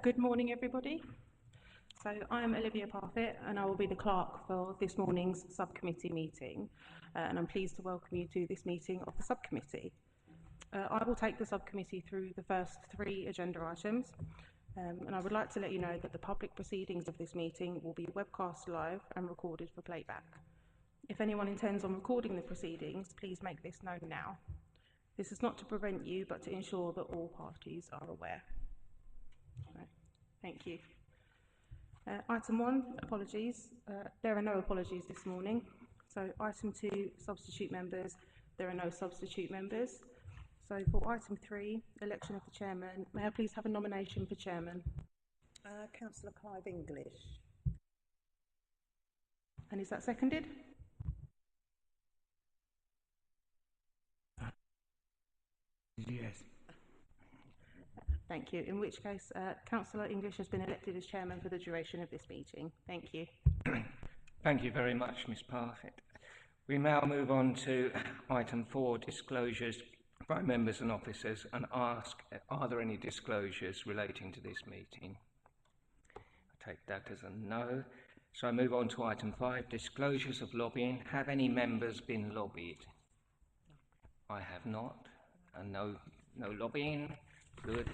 Good morning, everybody. So I'm Olivia Parfitt, and I will be the clerk for this morning's subcommittee meeting. And I'm pleased to welcome you to this meeting of the subcommittee. I will take the subcommittee through the first three agenda items. And I would like to let you know that the public proceedings of this meeting will be webcast live and recorded for playback. If anyone intends on recording the proceedings, please make this known now. This is not to prevent you, but to ensure that all parties are aware. Thank you. Item 1, apologies. There are no apologies this morning. So item 2, substitute members. There are no substitute members. So for item 3, election of the chairman, may I please have a nomination for chairman? Councillor Clive English. And is that seconded? Yes. Thank you. In which case, Councillor English has been elected as chairman for the duration of this meeting. Thank you. Thank you very much, Ms Parfitt. We now move on to item 4, disclosures by members and officers, and ask, are there any disclosures relating to this meeting? I take that as a no. So I move on to item 5, disclosures of lobbying. Have any members been lobbied? I have not, and no lobbying. Good.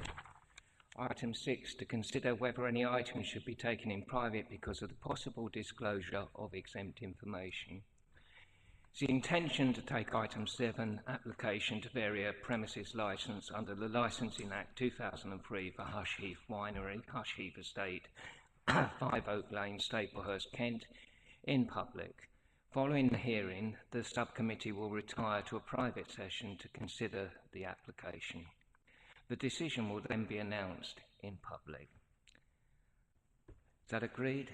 Item 6, to consider whether any items should be taken in private because of the possible disclosure of exempt information. It's the intention to take item 7, application to vary a premises licence under the Licensing Act 2003 for Hush Heath Winery, Hush Heath Estate, 5 Oak Lane, Staplehurst, Kent, in public. Following the hearing, the subcommittee will retire to a private session to consider the application. The decision will then be announced in public. Is that agreed?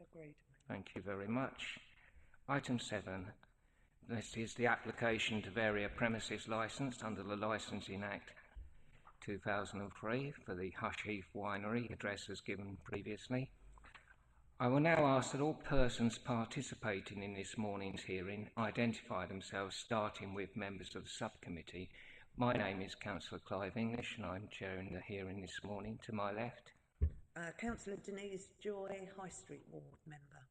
Agreed. Thank you very much. Item 7. This is the application to vary a premises licence under the Licensing Act 2003 for the Hush Heath Winery, address as given previously. I will now ask that all persons participating in this morning's hearing identify themselves, starting with members of the subcommittee. My name is Councillor Clive English, and I'm chairing the hearing this morning. To my left, Councillor Denise Joy, High Street Ward member.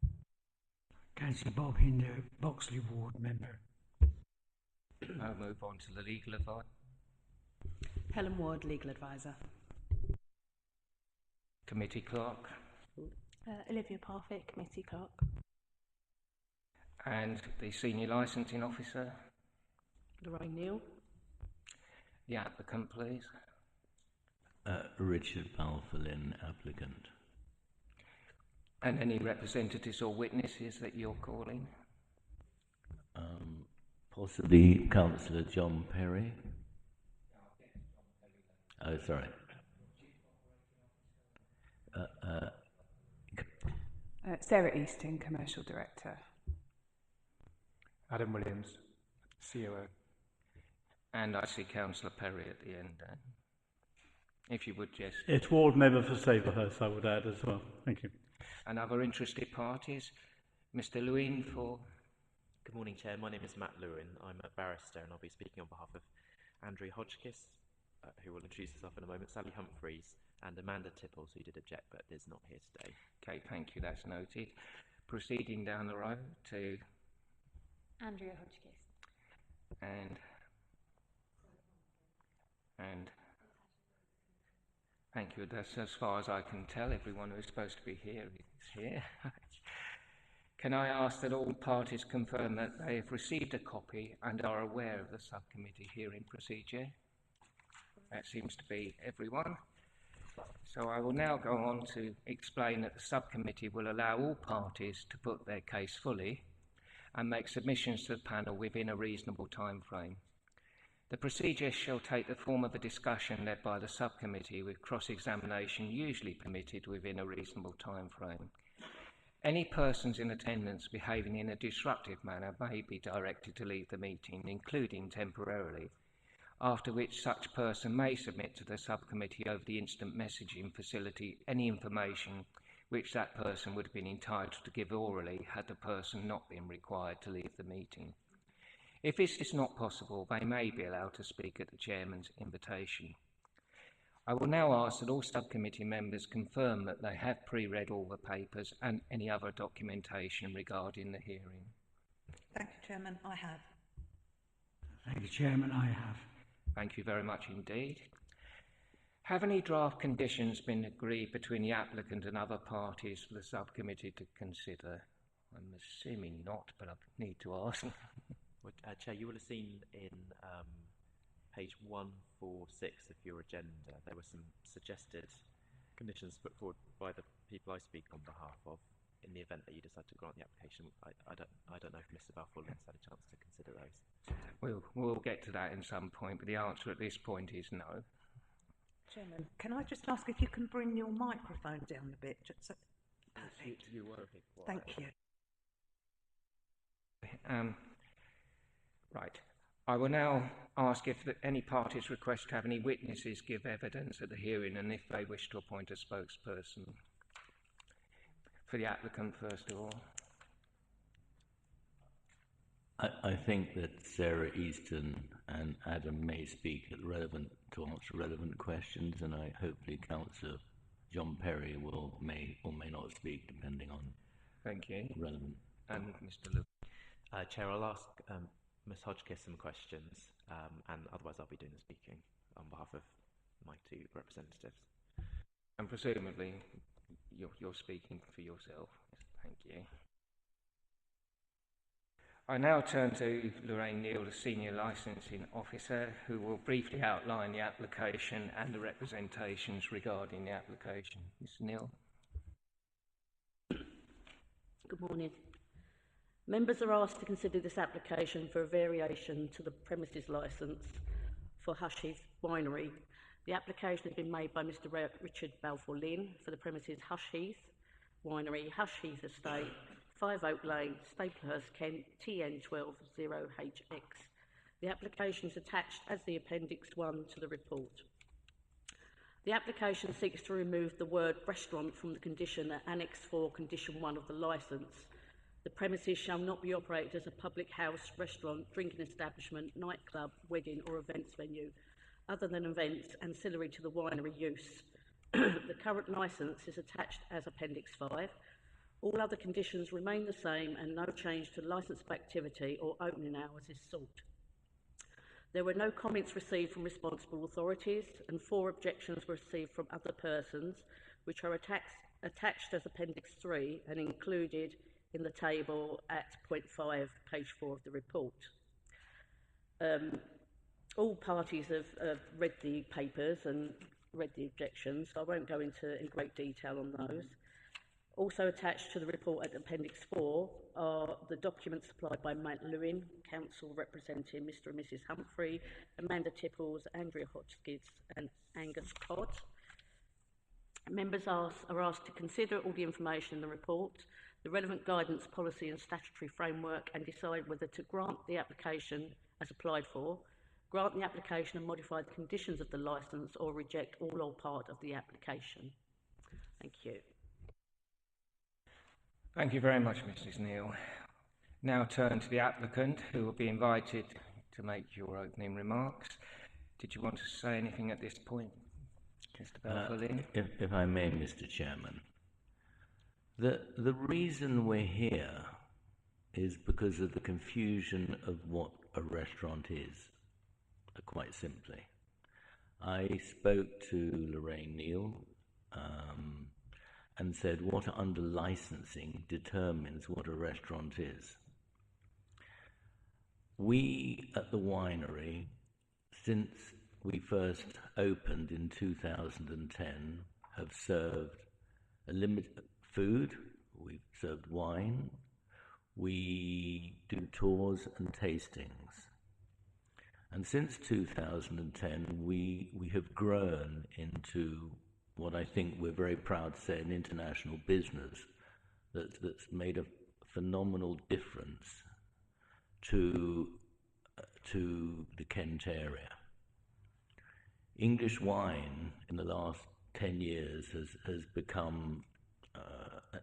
Councillor Bob Hinder, Boxley Ward member. I'll move on to the legal advice. Helen Ward, legal advisor. Committee clerk. Olivia Parfitt, committee clerk. And the senior licensing officer. Lorraine Neal. The applicant, please. Richard Balfour-Lynn, applicant. And any representatives or witnesses that you're calling? Possibly Councillor John Perry. Oh, sorry. Sarah Easton, commercial director. Adam Williams, COO. And I see Councillor Perry at the end. If you would just... It's ward member for Staplehurst, I would add as well. Thank you. And other interested parties? Mr Lewin for... Good morning, Chair. My name is Matt Lewin. I'm a barrister and I'll be speaking on behalf of Andrew Hodgkiss, who will introduce herself in a moment, Sally Humphreys, and Amanda Tipples, who did object but is not here today. Okay, thank you, that's noted. Proceeding down the road to... Andrea Hodgkiss. And thank you. That's as far as I can tell. Everyone who's supposed to be here is here. Can I ask that all parties confirm that they have received a copy and are aware of the subcommittee hearing procedure? That seems to be everyone. So I will now go on to explain that the subcommittee will allow all parties to put their case fully and make submissions to the panel within a reasonable time frame. The procedure shall take the form of a discussion led by the subcommittee, with cross-examination usually permitted within a reasonable time frame. Any persons in attendance behaving in a disruptive manner may be directed to leave the meeting, including temporarily, after which such person may submit to the subcommittee over the instant messaging facility any information which that person would have been entitled to give orally had the person not been required to leave the meeting. If this is not possible, they may be allowed to speak at the chairman's invitation. I will now ask that all subcommittee members confirm that they have pre-read all the papers and any other documentation regarding the hearing. Thank you, Chairman. I have. Thank you, Chairman. I have. Thank you very much indeed. Have any draft conditions been agreed between the applicant and other parties for the subcommittee to consider? I'm assuming not, but I need to ask. Well, Chair, you will have seen in page 146 of your agenda, there were some suggested conditions put forward by the people I speak on behalf of in the event that you decide to grant the application. I don't know if Mr. Balfourlin's had a chance to consider those. We'll get to that in some point, but the answer at this point is no. Chairman, can I just ask if you can bring your microphone down a bit? Just so... Perfect. You were a bit quiet. Thank you. Right. I will now ask if any parties request to have any witnesses give evidence at the hearing and if they wish to appoint a spokesperson. For the applicant, first of all. I think that Sarah Easton and Adam may speak to answer relevant questions, and hopefully Councillor John Perry may or may not speak, depending on Thank you. relevant. And Mr. Luke. Chair, I'll ask Ms. Hodgkiss some questions, and otherwise I'll be doing the speaking on behalf of my two representatives. And presumably you're speaking for yourself. Thank you. I now turn to Lorraine Neal, the Senior Licensing Officer, who will briefly outline the application and the representations regarding the application. Ms. Neal. Good morning. Members are asked to consider this application for a variation to the premises licence for Hush Heath Winery. The application has been made by Mr. Richard Balfour-Lynn for the premises Hush Heath Winery, Hush Heath Estate, 5 Oak Lane, Staplehurst, Kent, TN 120HX. The application is attached as the Appendix 1 to the report. The application seeks to remove the word restaurant from the condition at Annex 4, Condition 1 of the licence. The premises shall not be operated as a public house, restaurant, drinking establishment, nightclub, wedding or events venue, other than events ancillary to the winery use. The current licence is attached as Appendix 5. All other conditions remain the same and no change to licensed activity or opening hours is sought. There were no comments received from responsible authorities and 4 objections were received from other persons, which are attached as Appendix 3 and included in the table at point 5, page 4 of the report. All parties have read the papers and read the objections, so I won't go into in great detail on those. Also attached to the report at Appendix 4 are the documents supplied by Matt Lewin, Council representing Mr. and Mrs. Humphrey, Amanda Tipples, Andrea Hotchkiss and Angus Codd. Members are asked to consider all the information in the report, the relevant guidance, policy and statutory framework and decide whether to grant the application as applied for, grant the application and modify the conditions of the licence or reject all or part of the application. Thank you. Thank you very much, Mrs. Neal. Now turn to the applicant, who will be invited to make your opening remarks. Did you want to say anything at this point, Mr. Balfour-Lynn? If I may, Mr. Chairman. The reason we're here is because of the confusion of what a restaurant is, quite simply. I spoke to Lorraine Neal and said what under licensing determines what a restaurant is. We at the winery, since we first opened in 2010, have served a limited food, we've served wine, we do tours and tastings. And since 2010, we have grown into what I think we're very proud to say an international business that's made a phenomenal difference to the Kent area. English wine in the last 10 years has become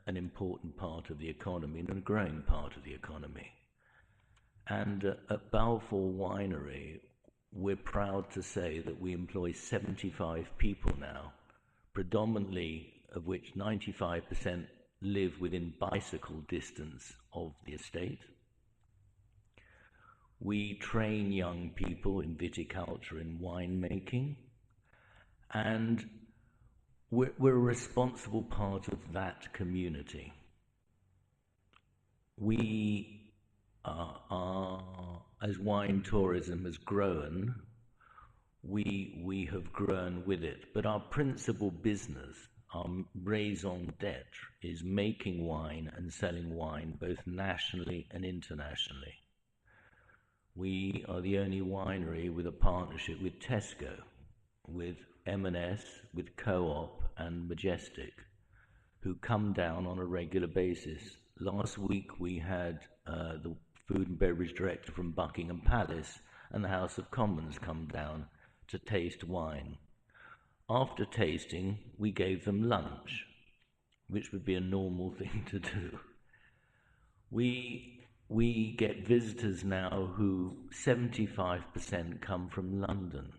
an important part of the economy and a growing part of the economy. And at Balfour Winery, we're proud to say that we employ 75 people now, predominantly of which 95% live within bicycle distance of the estate. We train young people in viticulture and winemaking, and we're a responsible part of that community. We are, as wine tourism has grown, we have grown with it. But our principal business, our raison d'etre, is making wine and selling wine both nationally and internationally. We are the only winery with a partnership with Tesco, with M&S, with Co-op and Majestic, who come down on a regular basis. Last week we had the Food and Beverage Director from Buckingham Palace and the House of Commons come down to taste wine. After tasting, we gave them lunch, which would be a normal thing to do. We get visitors now who 75% come from London.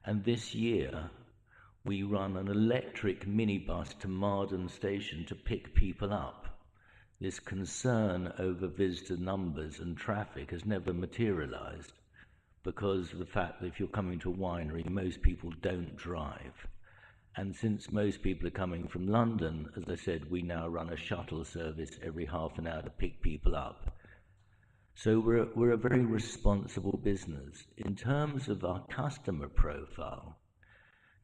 And this year, we run an electric minibus to Marden Station to pick people up. This concern over visitor numbers and traffic has never materialized because of the fact that if you're coming to a winery, most people don't drive. And since most people are coming from London, as I said, we now run a shuttle service every half an hour to pick people up. So we're a very responsible business. In terms of our customer profile,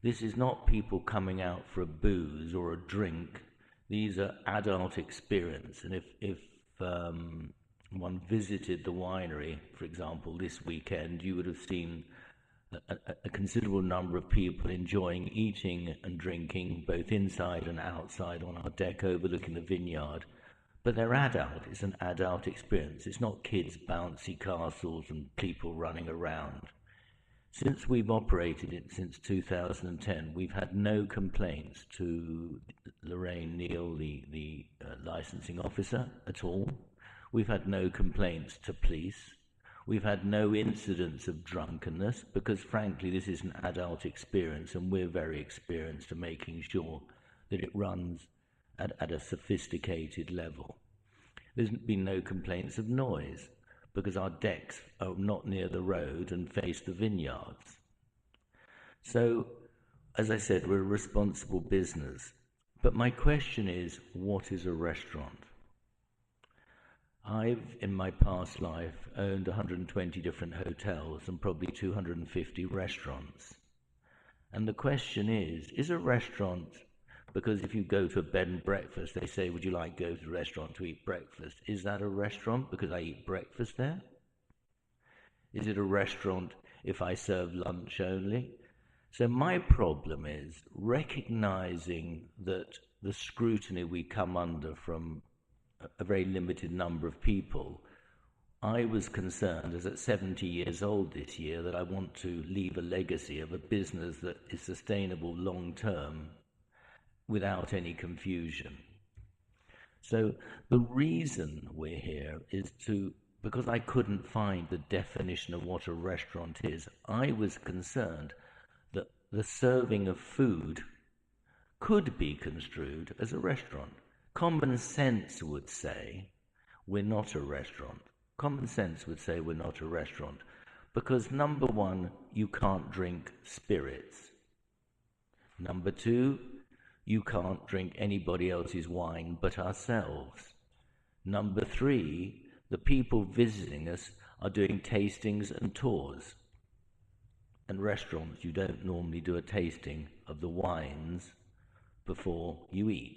this is not people coming out for a booze or a drink. These are adult experience. And if one visited the winery, for example, this weekend, you would have seen a considerable number of people enjoying eating and drinking both inside and outside on our deck overlooking the vineyard. But they're adult. It's an adult experience. It's not kids' bouncy castles and people running around. Since we've operated it since 2010, we've had no complaints to Lorraine Neal, the licensing officer, at all. We've had no complaints to police. We've had no incidents of drunkenness because, frankly, this is an adult experience and we're very experienced at making sure that it runs at a sophisticated level. There's been no complaints of noise because our decks are not near the road and face the vineyards. So, as I said, we're a responsible business. But my question is, what is a restaurant? I've, in my past life, owned 120 different hotels and probably 250 restaurants. And the question is a restaurant, because if you go to a bed and breakfast, they say, would you like to go to the restaurant to eat breakfast? Is that a restaurant because I eat breakfast there? Is it a restaurant if I serve lunch only? So my problem is recognizing that the scrutiny we come under from a very limited number of people. I was concerned, as at 70 years old this year, that I want to leave a legacy of a business that is sustainable long term without any confusion. So the reason we're here is because I couldn't find the definition of what a restaurant is, I was concerned that the serving of food could be construed as a restaurant. Common sense would say we're not a restaurant. Common sense would say we're not a restaurant because, number one, you can't drink spirits. Number two, you can't drink anybody else's wine but ourselves. Number three, the people visiting us are doing tastings and tours. And restaurants, you don't normally do a tasting of the wines before you eat.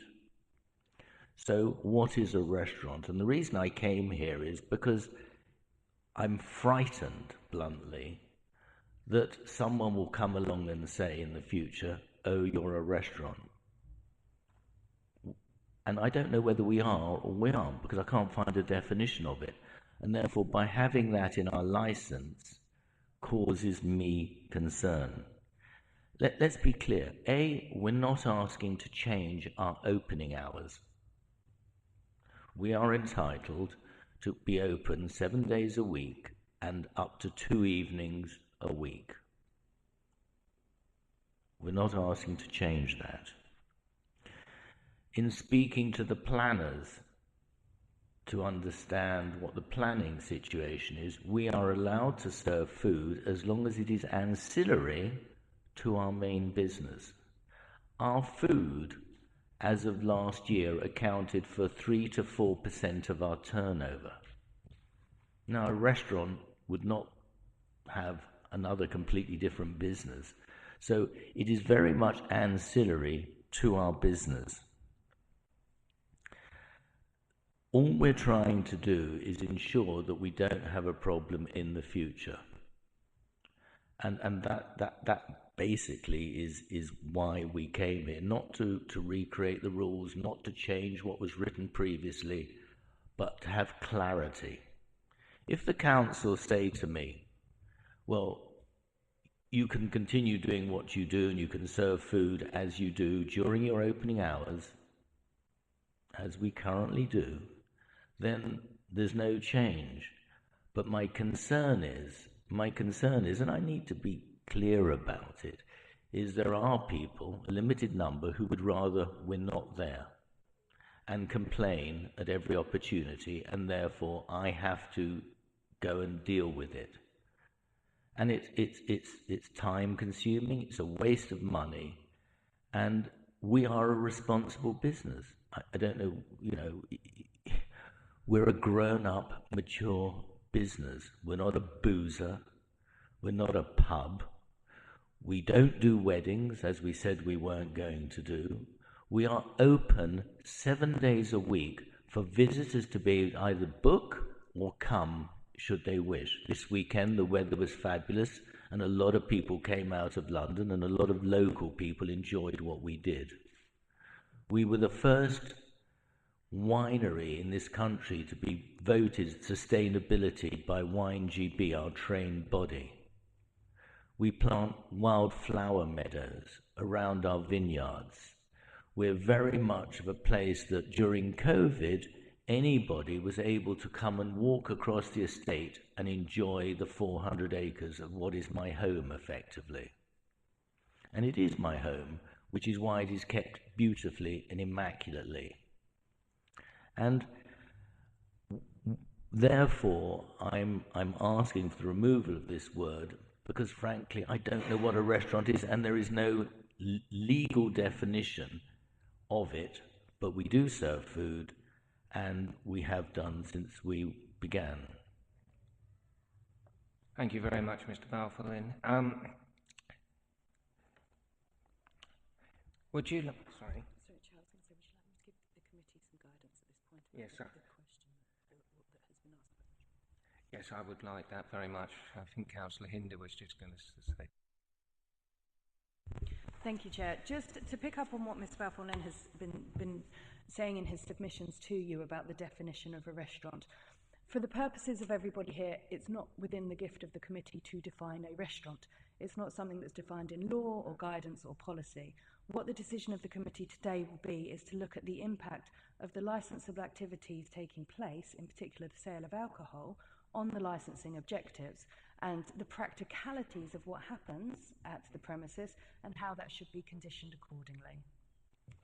So what is a restaurant? And the reason I came here is because I'm frightened, bluntly, that someone will come along and say in the future, oh, you're a restaurant. And I don't know whether we are or we aren't because I can't find a definition of it. And therefore, by having that in our license causes me concern. Let's be clear. A, we're not asking to change our opening hours. We are entitled to be open 7 days a week and up to 2 evenings a week. We're not asking to change that. In speaking to the planners to understand what the planning situation is, we are allowed to serve food as long as it is ancillary to our main business. Our food, as of last year, accounted for 3 to 4% of our turnover. Now, a restaurant would not have another completely different business, so it is very much ancillary to our business. All we're trying to do is ensure that we don't have a problem in the future. And that basically is why we came here, not to recreate the rules, not to change what was written previously, but to have clarity. If the council say to me, well, you can continue doing what you do and you can serve food as you do during your opening hours, as we currently do, then there's no change. But my concern is, and I need to be clear about it, is there are people, a limited number, who would rather we're not there and complain at every opportunity, and therefore I have to go and deal with it. And it's time consuming, it's a waste of money, and we are a responsible business. I don't know, we're a grown-up, mature business. We're not a boozer. We're not a pub. We don't do weddings, as we said we weren't going to do. We are open 7 days a week for visitors to be able to either book or come should they wish. This weekend the weather was fabulous and a lot of people came out of London and a lot of local people enjoyed what we did. We were the first winery in this country to be voted sustainability by WineGB, our trained body. We plant wildflower meadows around our vineyards. We're very much of a place that during COVID, anybody was able to come and walk across the estate and enjoy the 400 acres of what is my home, effectively. And it is my home, which is why it is kept beautifully and immaculately. And therefore, I'm asking for the removal of this word because, frankly, I don't know what a restaurant is, and there is no legal definition of it, but we do serve food, and we have done since we began. Thank you very much, Mr. Balfour. Would you... Sorry. Sorry, Chair, I was going to say we should give the committee some guidance at this point. Yes, sir. The question that has been asked. Yes, I would like that very much. I think Councillor Hinder was just going to say. Thank you, Chair. Just to pick up on what Mr. Balfour has been saying in his submissions to you about the definition of a restaurant. For the purposes of everybody here, it's not within the gift of the committee to define a restaurant. It's not something that's defined in law or guidance or policy. What the decision of the committee today will be is to look at the impact of the licensable activities taking place, in particular the sale of alcohol, on the licensing objectives and the practicalities of what happens at the premises and how that should be conditioned accordingly.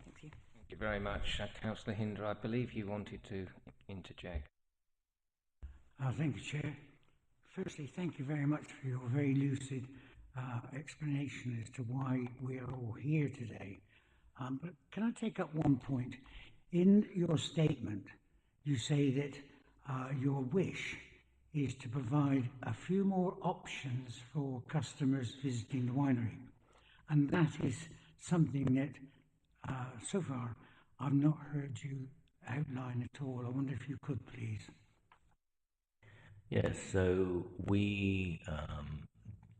Thank you. Thank you very much. Councillor Hinder, I believe you wanted to interject. Thank you, Chair. Firstly, thank you very much for your very lucid explanation as to why we are all here today. But can I take up one point? In your statement, you say that your wish is to provide a few more options for customers visiting the winery. And that is something that, so far, I've not heard you outline at all. I wonder if you could, please. Yes, so we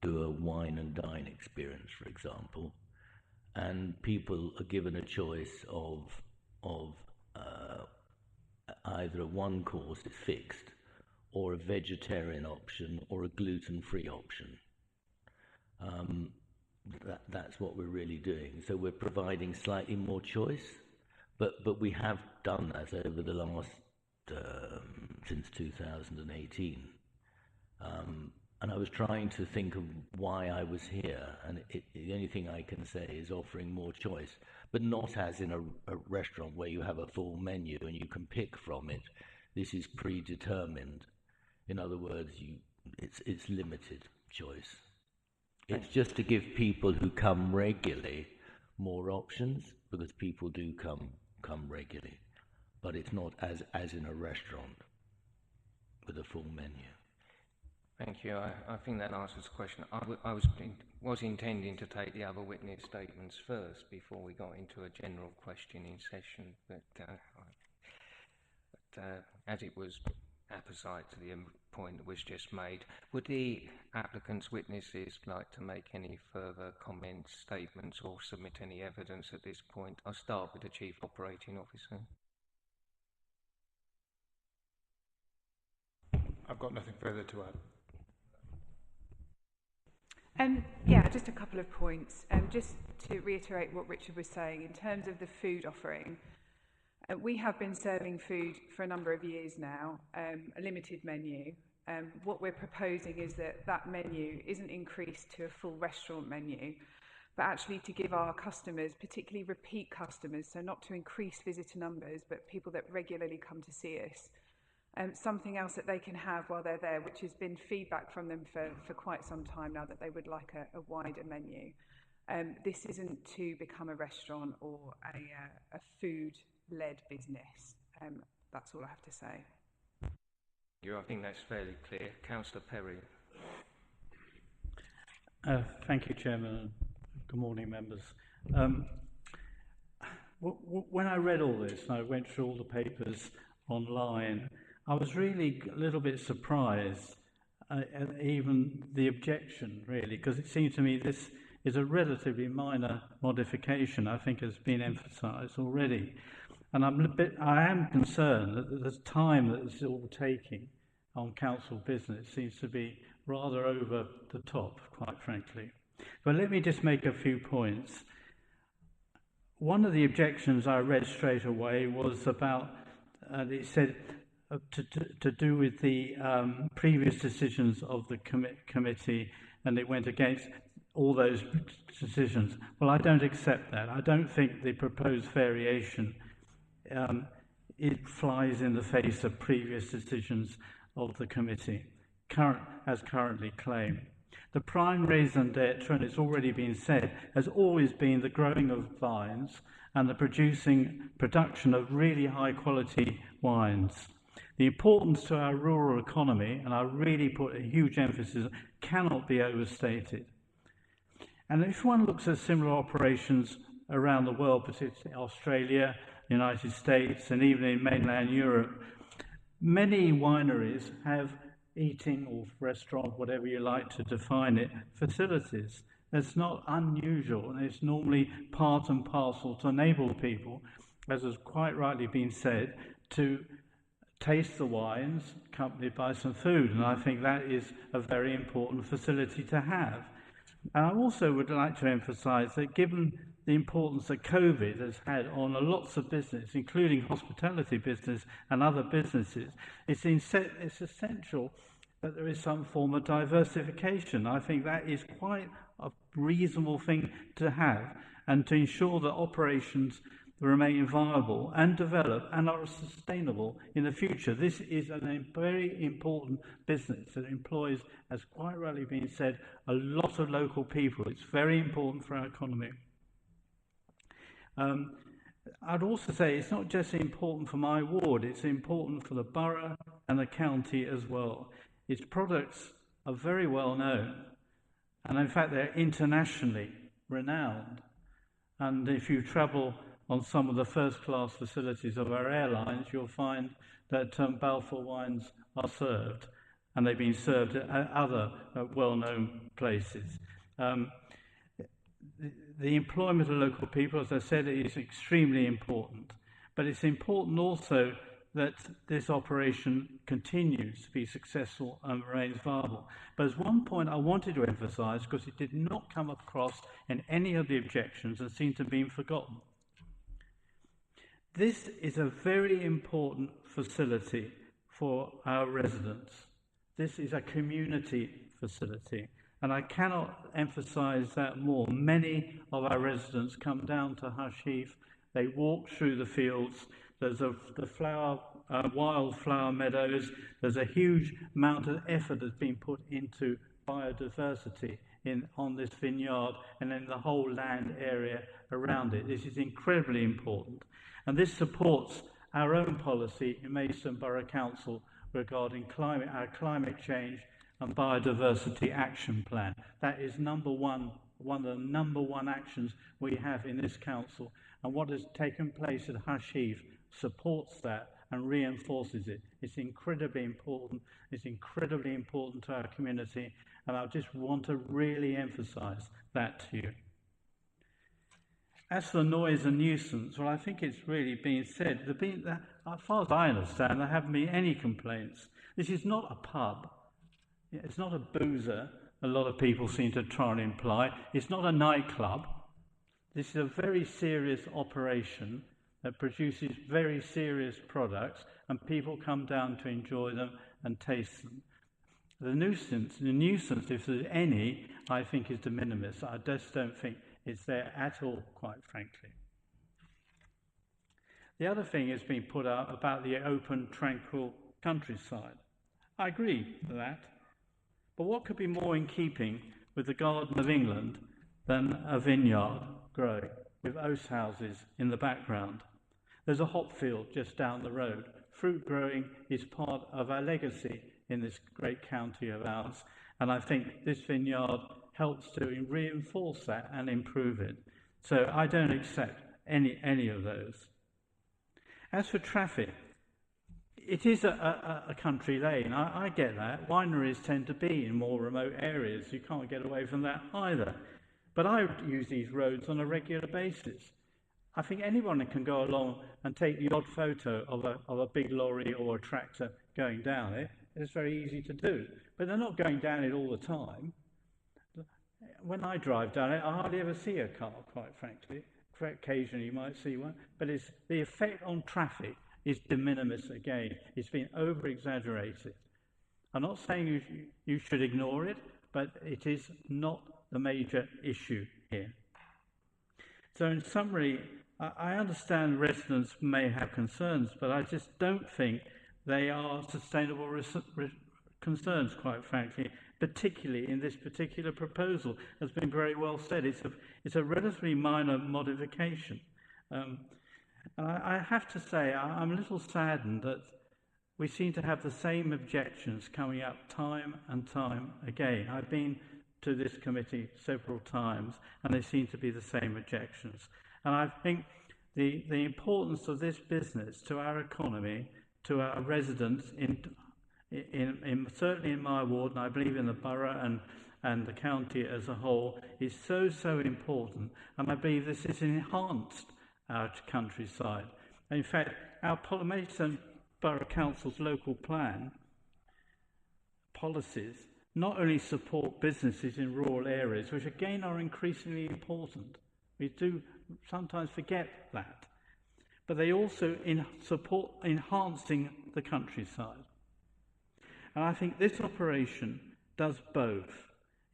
do a wine and dine experience, for example, and people are given a choice of either a one course that's fixed, or a vegetarian option, or a gluten-free option. That's what we're really doing. So we're providing slightly more choice, but we have done that over the last since 2018. And I was trying to think of why I was here, and the only thing I can say is offering more choice, but not as in a restaurant where you have a full menu and you can pick from it. This is predetermined. In other words, it's limited choice. It's just to give people who come regularly more options, because people do come regularly, but it's not as in a restaurant with a full menu. Thank you. I think that answers the question. I was intending to take the other witness statements first before we got into a general questioning session, but as it was apposite to the point that was just made, would the applicant's witnesses like to make any further comments, statements, or submit any evidence at this point? I'll start with the Chief Operating Officer. I've got nothing further to add. Yeah, just a couple of points. Just to reiterate what Richard was saying, in terms of the food offering, we have been serving food for a number of years now, a limited menu. What we're proposing is that menu isn't increased to a full restaurant menu, but actually to give our customers, particularly repeat customers, so not to increase visitor numbers, but people that regularly come to see us, something else that they can have while they're there, which has been feedback from them for quite some time now, that they would like a wider menu. This isn't to become a restaurant or a food-led business. That's all I have to say. I think that's fairly clear. Councillor Perry. Thank you, Chairman. Good morning, members. When I read all this, and I went through all the papers online, I was really a little bit surprised at even the objection, really, because it seemed to me this is a relatively minor modification, I think has been emphasised already. And I am concerned that the time that it's all taking on council business seems to be rather over the top, quite frankly. But let me just make a few points. One of the objections I read straight away was about, it said, to do with the previous decisions of the committee, and it went against all those decisions. Well, I don't accept that. I don't think the proposed variation it flies in the face of previous decisions of the committee, as currently claimed. The prime raison d'etre, and it's already been said, has always been the growing of vines and the production of really high quality wines. The importance to our rural economy, and I really put a huge emphasis, cannot be overstated. And if one looks at similar operations around the world, particularly Australia, United States, and even in mainland Europe, many wineries have eating or restaurant, whatever you like to define it, facilities. It's not unusual, and it's normally part and parcel to enable people, as has quite rightly been said, to taste the wines accompanied by some food, and I think that is a very important facility to have. And I also would like to emphasise that given the importance that COVID has had on lots of business, including hospitality business and other businesses, it's essential that there is some form of diversification. I think that is quite a reasonable thing to have, and to ensure that operations remain viable and develop and are sustainable in the future. This is a very important business that employs, as quite rightly been said, a lot of local people. It's very important for our economy. I'd also say it's not just important for my ward, it's important for the borough and the county as well. Its products are very well known, and in fact they're internationally renowned. And if you travel on some of the first-class facilities of our airlines, you'll find that Balfour wines are served, and they've been served at other well-known places. The employment of local people, as I said, is extremely important, but it's important also that this operation continues to be successful and remains viable. But as one point I wanted to emphasise, because it did not come across in any of the objections and seemed to have been forgotten, this is a very important facility for our residents. This is a community facility, and I cannot emphasise that more. Many of our residents come down to Hush Heath, they walk through the fields, there's the wildflower meadows, there's a huge amount of effort that's been put into biodiversity on this vineyard and in the whole land area around it. This is incredibly important, and this supports our own policy in Maidstone Borough Council regarding our climate change and biodiversity action plan. That is one of the number one actions we have in this council, and what has taken place at Hush Heath supports that and reinforces it. It's incredibly important. It's incredibly important to our community, and I just want to really emphasise that to you. As for noise and nuisance, well, I think it's really been said. As far as I understand, there haven't been any complaints. This is not a pub. It's not a boozer, a lot of people seem to try and imply. It's not a nightclub. This is a very serious operation that produces very serious products, and people come down to enjoy them and taste them. The nuisance, if there's any, I think is de minimis. I just don't think it's there at all, quite frankly. The other thing has been put out about the open, tranquil countryside. I agree with that. But what could be more in keeping with the Garden of England than a vineyard growing with oast houses in the background? There's a hop field just down the road. Fruit growing is part of our legacy in this great county of ours, and I think this vineyard helps to reinforce that and improve it. So I don't accept any of those. As for traffic, it is a country lane. I get that. Wineries tend to be in more remote areas. You can't get away from that either. But I use these roads on a regular basis. I think anyone can go along and take the odd photo of a big lorry or a tractor going down it. It's very easy to do. But they're not going down it all the time. When I drive down it, I hardly ever see a car, quite frankly. Occasionally you might see one. But it's the effect on traffic is de minimis again. It's been over-exaggerated. I'm not saying you should ignore it, but it is not the major issue here. So in summary, I understand residents may have concerns, but I just don't think they are sustainable concerns, quite frankly, particularly in this particular proposal. Has been very well said. It's a relatively minor modification. And I have to say, I'm a little saddened that we seem to have the same objections coming up time and time again. I've been to this committee several times, and they seem to be the same objections. And I think the importance of this business to our economy, to our residents, certainly in my ward, and I believe in the borough and the county as a whole, is so important. And I believe this has enhanced our countryside. And in fact, our Maidstone Borough Council's local plan policies not only support businesses in rural areas, which again are increasingly important. We do sometimes forget that. But they also support enhancing the countryside. And I think this operation does both.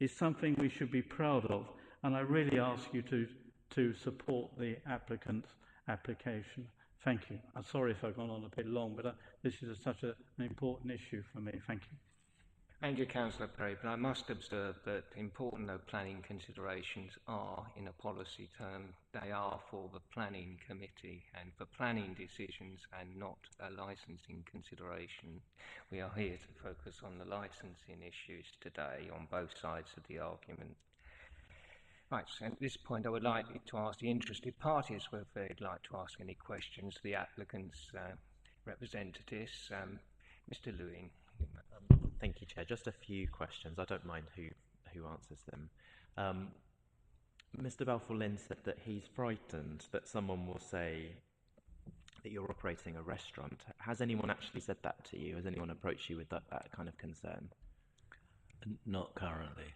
It's something we should be proud of, and I really ask you to support the applicant's application. Thank you. I'm sorry if I've gone on a bit long, but this is such an important issue for me. Thank you. Thank you, Councillor Perry, but I must observe that important though planning considerations are in a policy term, they are for the planning committee and for planning decisions and not a licensing consideration. We are here to focus on the licensing issues today on both sides of the argument. Right, so at this point I would like to ask the interested parties whether they'd like to ask any questions to the applicant's representatives. Mr. Lewin. Thank you, Chair. Just a few questions. I don't mind who answers them. Mr. Balfour-Lynn said that he's frightened that someone will say that you're operating a restaurant. Has anyone actually said that to you? Has anyone approached you with that kind of concern? Not currently.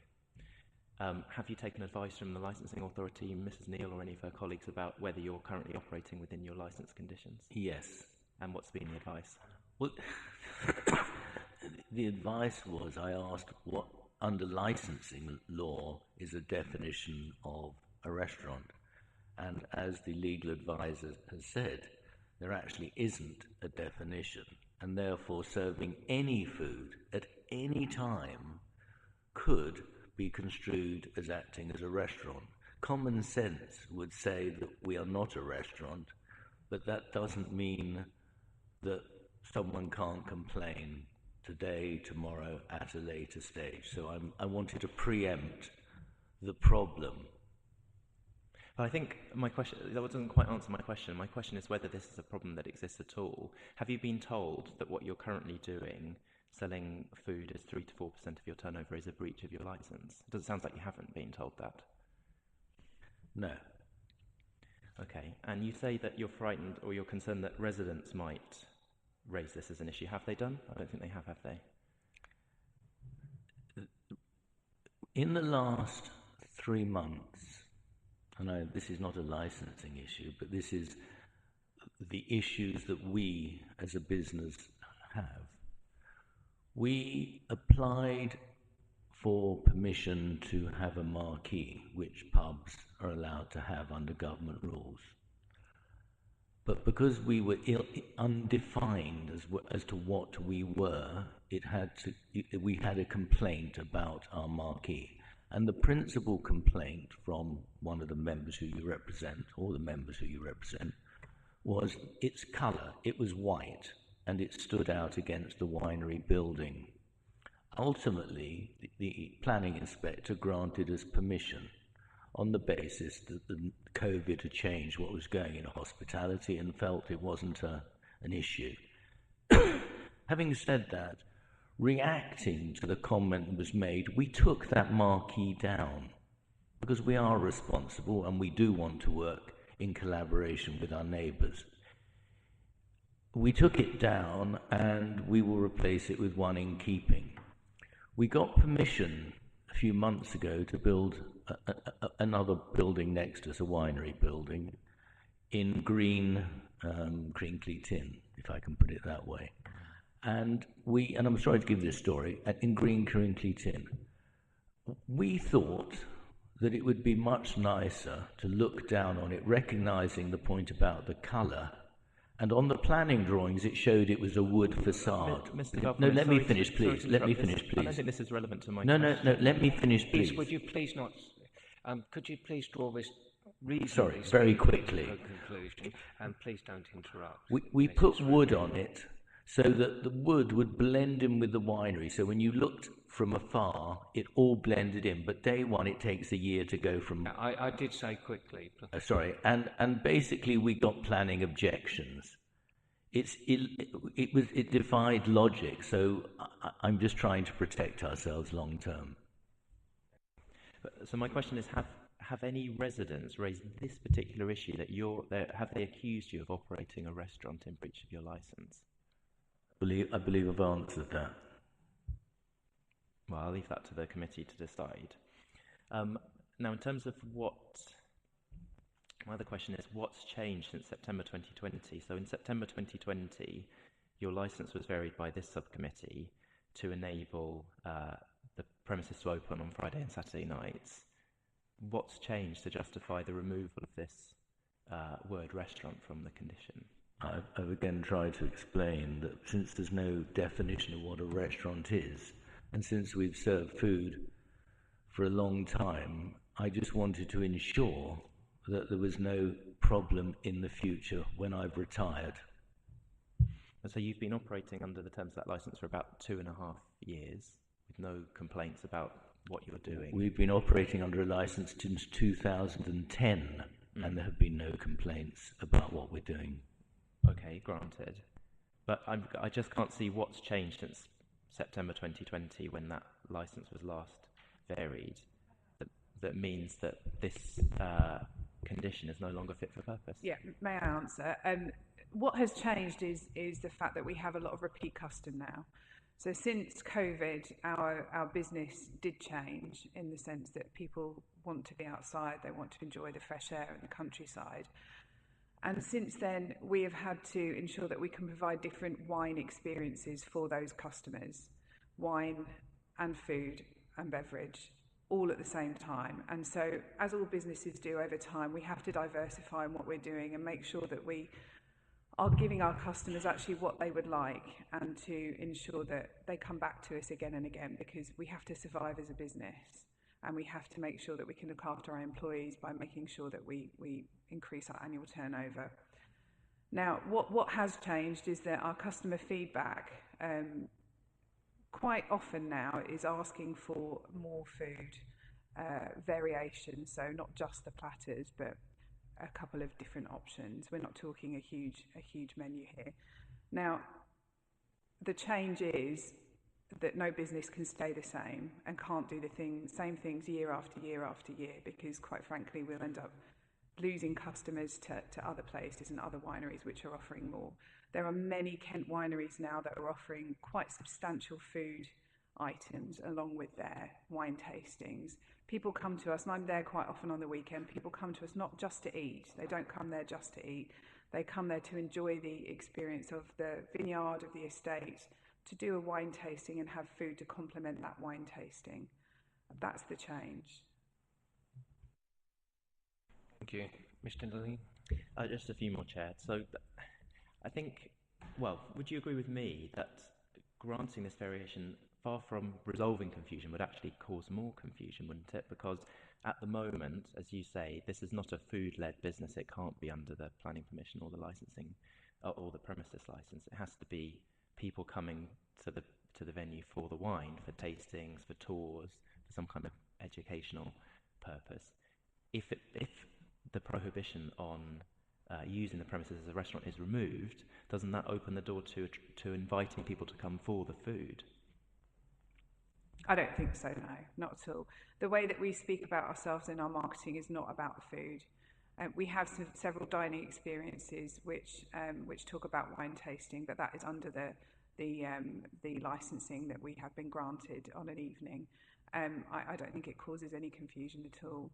Have you taken advice from the licensing authority, Mrs. Neal, or any of her colleagues about whether you're currently operating within your licence conditions? Yes. And what's been the advice? Well, the advice was, I asked what under licensing law is a definition of a restaurant. And as the legal advisor has said, there actually isn't a definition, and therefore serving any food at any time could be construed as acting as a restaurant. Common sense would say that we are not a restaurant, but that doesn't mean that someone can't complain today, tomorrow, at a later stage. So I wanted to preempt the problem. But I think my question, that doesn't quite answer my question. My question is whether this is a problem that exists at all. Have you been told that what you're currently doing, selling food as 3 to 4% of your turnover, is a breach of your licence? It sounds like you haven't been told that. No. Okay, and you say that you're frightened or you're concerned that residents might raise this as an issue. Have they done? I don't think they have they? In the last 3 months, and this is not a licensing issue, but this is the issues that we as a business have. We applied for permission to have a marquee, which pubs are allowed to have under government rules. But because we were undefined as to what we were, we had a complaint about our marquee. And the principal complaint from one of the members who you represent, or the members who you represent, was its colour. It was white, and it stood out against the winery building. Ultimately, the planning inspector granted us permission on the basis that the COVID had changed what was going in hospitality and felt it wasn't an issue. Having said that, reacting to the comment that was made, we took that marquee down because we are responsible and we do want to work in collaboration with our neighbours. We took it down and we will replace it with one in keeping. We got permission a few months ago to build another building next to us, a winery building, in green crinkly tin, if I can put it that way. And I'm sorry to give this story, in green crinkly tin. We thought that it would be much nicer to look down on it, recognising the point about the colour. And on the planning drawings, it showed it was a wood facade. Mr. Balfour, no, let me finish, please. Let me finish, please. I don't think this is relevant to my No, question. no, let me finish, please. Would you please not... could you please draw this reasonably Sorry, very quickly. to a conclusion, and please don't interrupt. We put wood on it so that the wood would blend in with the winery. So when you looked from afar, it all blended in. But day one, it takes a year to go from... I did say quickly. Sorry, and basically we got planning objections. It defied logic, so I'm just trying to protect ourselves long term. So my question is, have any residents raised this particular issue that have they accused you of operating a restaurant in breach of your licence? I believe I've answered that. Well, I'll leave that to the committee to decide. Now, in terms of my other question is, what's changed since September 2020? So in September 2020, your licence was varied by this subcommittee to enable the premises to open on Friday and Saturday nights. What's changed to justify the removal of this word restaurant from the condition? I've again tried to explain that since there's no definition of what a restaurant is, and since we've served food for a long time, I just wanted to ensure that there was no problem in the future when I've retired. And so you've been operating under the terms of that licence for about 2.5 years with no complaints about what you're doing? We've been operating under a licence since 2010 and there have been no complaints about what we're doing. Okay, granted. But I just can't see what's changed since September 2020 when that licence was last varied that means that this condition is no longer fit for purpose. Yeah, may I answer? What has changed is the fact that we have a lot of repeat custom now. So since COVID, our business did change in the sense that people want to be outside, they want to enjoy the fresh air and the countryside. And since then, we have had to ensure that we can provide different wine experiences for those customers. wine and food and beverage all at the same time. And so, as all businesses do over time, we have to diversify in what we're doing and make sure that we are giving our customers actually what they would like, and to ensure that they come back to us again and again, because we have to survive as a business, and we have to make sure that we can look after our employees by making sure that we increase our annual turnover. Now, what has changed is that our customer feedback quite often now is asking for more food variation, so not just the platters, but a couple of different options. We're not talking a huge menu here. Now, the change is that no business can stay the same and can't do the same things year after year after year, because quite frankly we'll end up losing customers to other places and other wineries which are offering more. There are many Kent wineries now that are offering quite substantial food items along with their wine tastings. People come to us, and I'm there quite often on the weekend, people come to us not just to eat. They don't come there just to eat. They come there to enjoy the experience of the vineyard, of the estate, to do a wine tasting and have food to complement that wine tasting. That's the change. Thank you. Mr. Lilly? Just a few more, Chair. So I think, well, would you agree with me that granting this variation, far from resolving confusion, would actually cause more confusion, wouldn't it? Because at the moment, as you say, this is not a food-led business. It can't be under the planning permission or the licensing or the premises license. It has to be people coming to the venue for the wine, for tastings, for tours, for some kind of educational purpose. If the prohibition on using the premises as a restaurant is removed, doesn't that open the door to inviting people to come for the food? I don't think so, no, not at all. The way that we speak about ourselves in our marketing is not about the food. We have several dining experiences which talk about wine tasting, but that is under the licensing that we have been granted on an evening. I don't think it causes any confusion at all.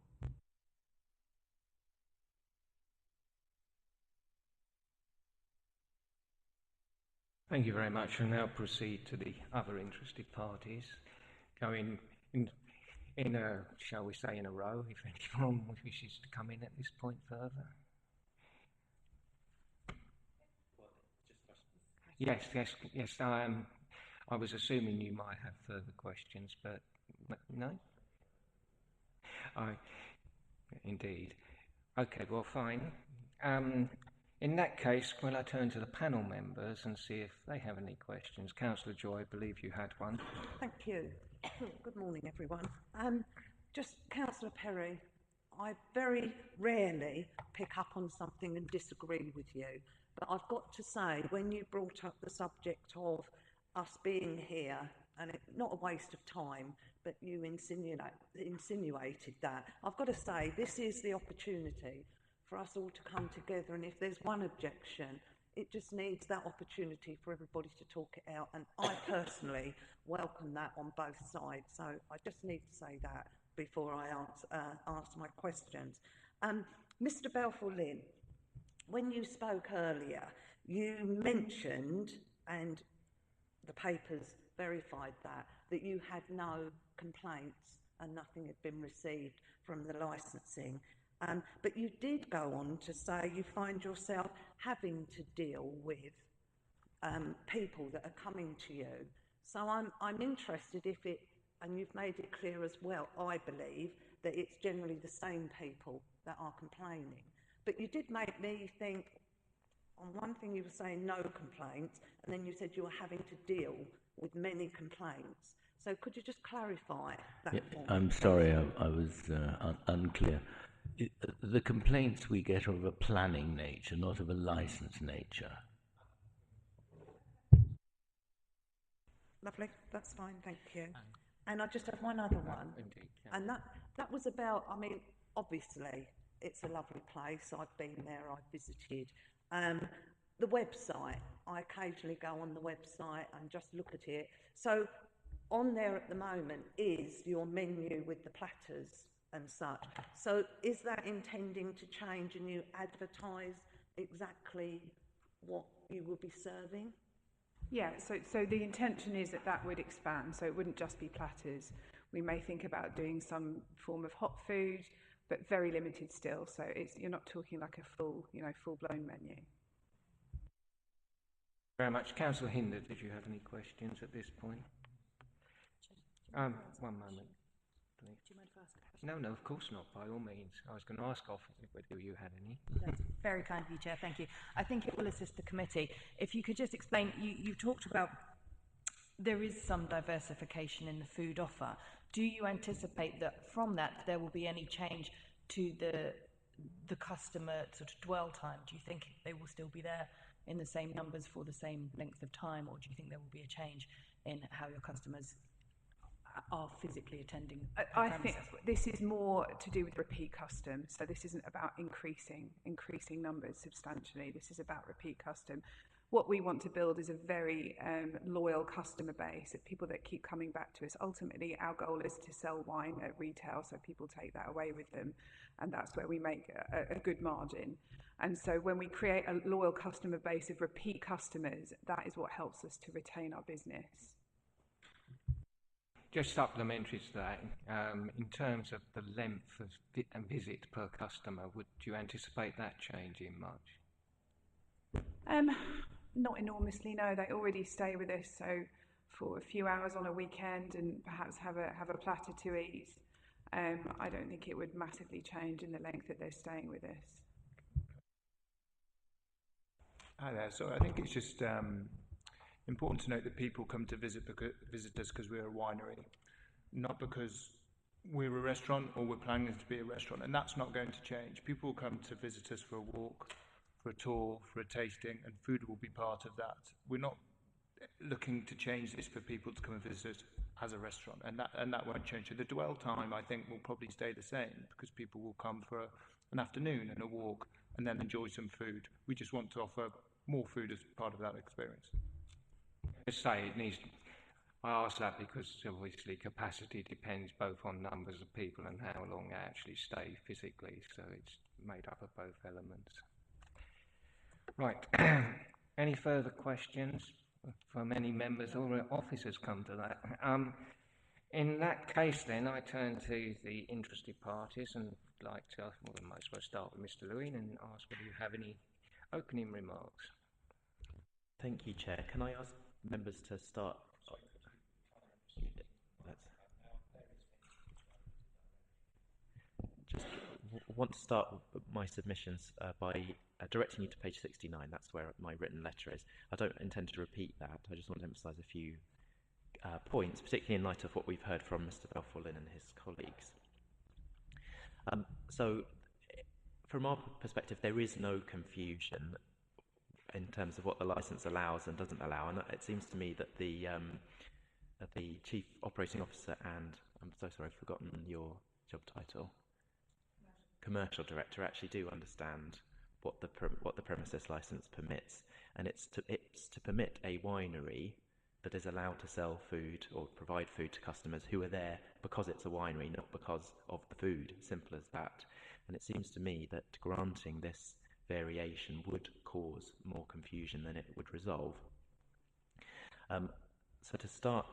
Thank you very much. We'll now proceed to the other interested parties. Going in a, shall we say, in a row, if anyone wishes to come in at this point further. Yes. I was assuming you might have further questions, but no? Indeed. Okay, well, fine. In that case, will I turn to the panel members and see if they have any questions? Councillor Joy, I believe you had one. Thank you. Good morning, everyone. Just Councillor Perry, I very rarely pick up on something and disagree with you, but I've got to say, when you brought up the subject of us being here, and not a waste of time, but you insinuated that, I've got to say, this is the opportunity for us all to come together, and if there's one objection, it just needs that opportunity for everybody to talk it out, and I personally welcome that on both sides. So I just need to say that before I answer my questions. Mr. Balfour-Lynn, when you spoke earlier, you mentioned, and the papers verified that you had no complaints and nothing had been received from the licensing. But you did go on to say you find yourself having to deal with people that are coming to you. So I'm interested if it, and you've made it clear as well, I believe, that it's generally the same people that are complaining. But you did make me think, on one thing you were saying no complaints, and then you said you were having to deal with many complaints. So could you just clarify that? Yeah, I'm sorry, I was unclear. The complaints we get are of a planning nature, not of a license nature. Lovely, that's fine, thank you. And I just have one other one. Indeed, and that was about, I mean, obviously, it's a lovely place. I've been there, I've visited. The website, I occasionally go on the website and just look at it. So on there at the moment is your menu with the platters and such. So is that intending to change and you advertise exactly what you will be serving? Yeah, so the intention is that that would expand, so it wouldn't just be platters. We may think about doing some form of hot food, but very limited still. So you're not talking like a full-blown menu. Very much. Councillor Hinder, did you have any questions at this point? One moment. Do you mind if I ask a question? No, of course not, by all means. I was going to ask off whether you had any. That's very kind of you, Chair, thank you. I think it will assist the committee. If you could just explain, you talked about there is some diversification in the food offer. Do you anticipate that from that there will be any change to the customer sort of dwell time? Do you think they will still be there in the same numbers for the same length of time, or do you think there will be a change in how your customers are physically attending? I think this is more to do with repeat custom. So this isn't about increasing numbers substantially. This is about repeat custom. What we want to build is a very loyal customer base of people that keep coming back to us. Ultimately, our goal is to sell wine at retail, so people take that away with them, and that's where we make a good margin. And so when we create a loyal customer base of repeat customers, that is what helps us to retain our business. Just supplementary to that, in terms of the length of visit per customer, would you anticipate that changing much? Not enormously, no. They already stay with us, so for a few hours on a weekend and perhaps have a platter to eat. I don't think it would massively change in the length that they're staying with us. Hi there. So I think it's just important to note that people come to visit us because we're a winery, not because we're a restaurant or we're planning to be a restaurant, and that's not going to change. People will come to visit us for a walk, for a tour, for a tasting, and food will be part of that. We're not looking to change this for people to come and visit us as a restaurant, and that won't change. So the dwell time, I think, will probably stay the same because people will come for an afternoon and a walk and then enjoy some food. We just want to offer more food as part of that experience. Just say it needs. I ask that because obviously capacity depends both on numbers of people and how long they actually stay physically. So it's made up of both elements. Right. Any further questions from any members or officers come to that? In that case, then, I turn to the interested parties and would like to, well, I might as well start with Mr. Lewin and ask whether you have any opening remarks. Thank you, Chair. Can I ask members to start? Just want to start my submissions by directing you to page 69. That's where my written letter is. I don't intend to repeat that. I just want to emphasise a few points, particularly in light of what we've heard from Mr. Balfour-Lynn and his colleagues. So, from our perspective, there is no confusion in terms of what the licence allows and doesn't allow, and it seems to me that the Chief Operating Officer and, I'm so sorry, I've forgotten your job title, Commercial Director, actually do understand what the premises licence permits, and it's to permit a winery that is allowed to sell food or provide food to customers who are there because it's a winery, not because of the food, simple as that. And it seems to me that granting this variation would cause more confusion than it would resolve. So to start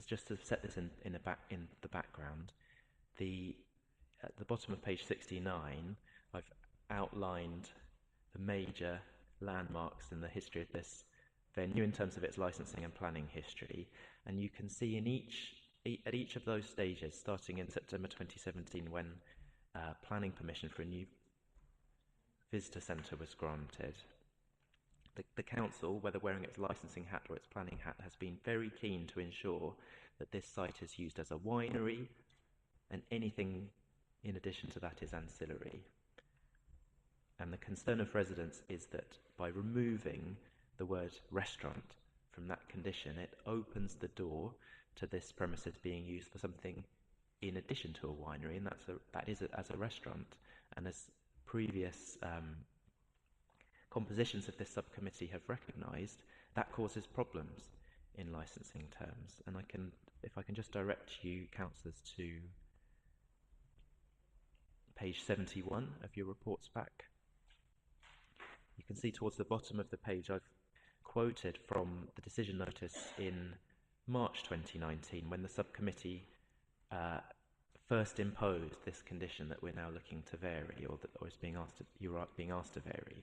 just to set this in the background, at the bottom of page 69, I've outlined the major landmarks in the history of this venue in terms of its licensing and planning history, and you can see at each of those stages, starting in September 2017 when planning permission for a new visitor centre was granted. The council, whether wearing its licensing hat or its planning hat, has been very keen to ensure that this site is used as a winery, and anything in addition to that is ancillary. And the concern of residents is that by removing the word restaurant from that condition, it opens the door to this premises being used for something in addition to a winery, and that is as a restaurant. And as previous compositions of this subcommittee have recognised, that causes problems in licensing terms. And if I can just direct you, councillors, to page 71 of your reports back. You can see towards the bottom of the page I've quoted from the decision notice in March 2019 when the subcommittee first imposed this condition that we're now looking to vary, or is being asked you are being asked to vary.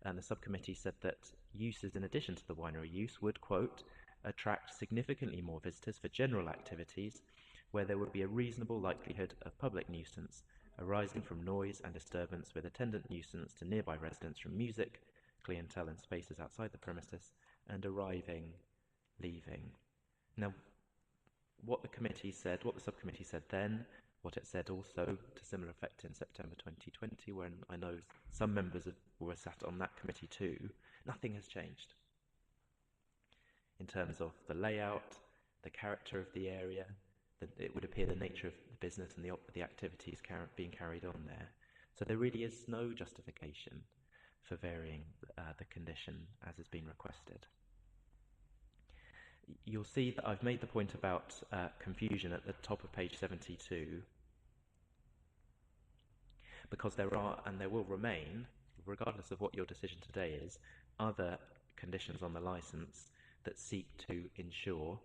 And the subcommittee said that uses in addition to the winery use would, quote, attract significantly more visitors for general activities where there would be a reasonable likelihood of public nuisance arising from noise and disturbance with attendant nuisance to nearby residents from music, clientele and spaces outside the premises, and arriving, leaving. Now, what the subcommittee said then, what it said also to similar effect in September 2020, when I know some members were sat on that committee too, nothing has changed. In terms of the layout, the character of the area, it would appear the nature of the business and the activities being carried on there. So there really is no justification for varying the condition as has been requested. You'll see that I've made the point about confusion at the top of page 72, because there are, and there will remain, regardless of what your decision today is, other conditions on the licence that seek to ensure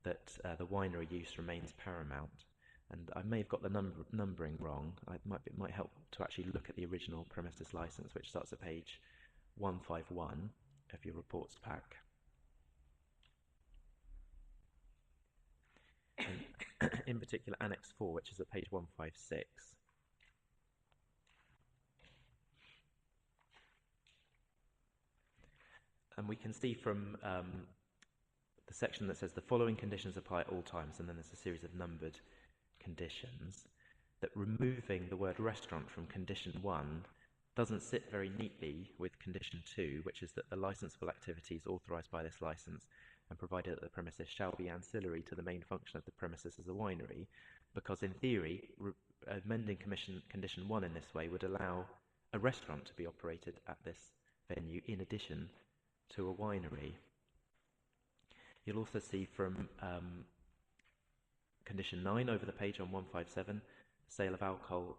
that the winery use remains paramount. And I may have got the numbering wrong. It might help to actually look at the original premises licence, which starts at page 151 of your reports pack. And in particular, Annex 4, which is at page 156. And we can see from the section that says the following conditions apply at all times, and then there's a series of numbered conditions, that removing the word restaurant from condition 1 doesn't sit very neatly with condition 2, which is that the licensable activities authorised by this licence and provided that the premises shall be ancillary to the main function of the premises as a winery, because in theory, amending condition 1 in this way would allow a restaurant to be operated at this venue in addition to a winery. You'll also see from condition 9 over the page on 157, sale of alcohol,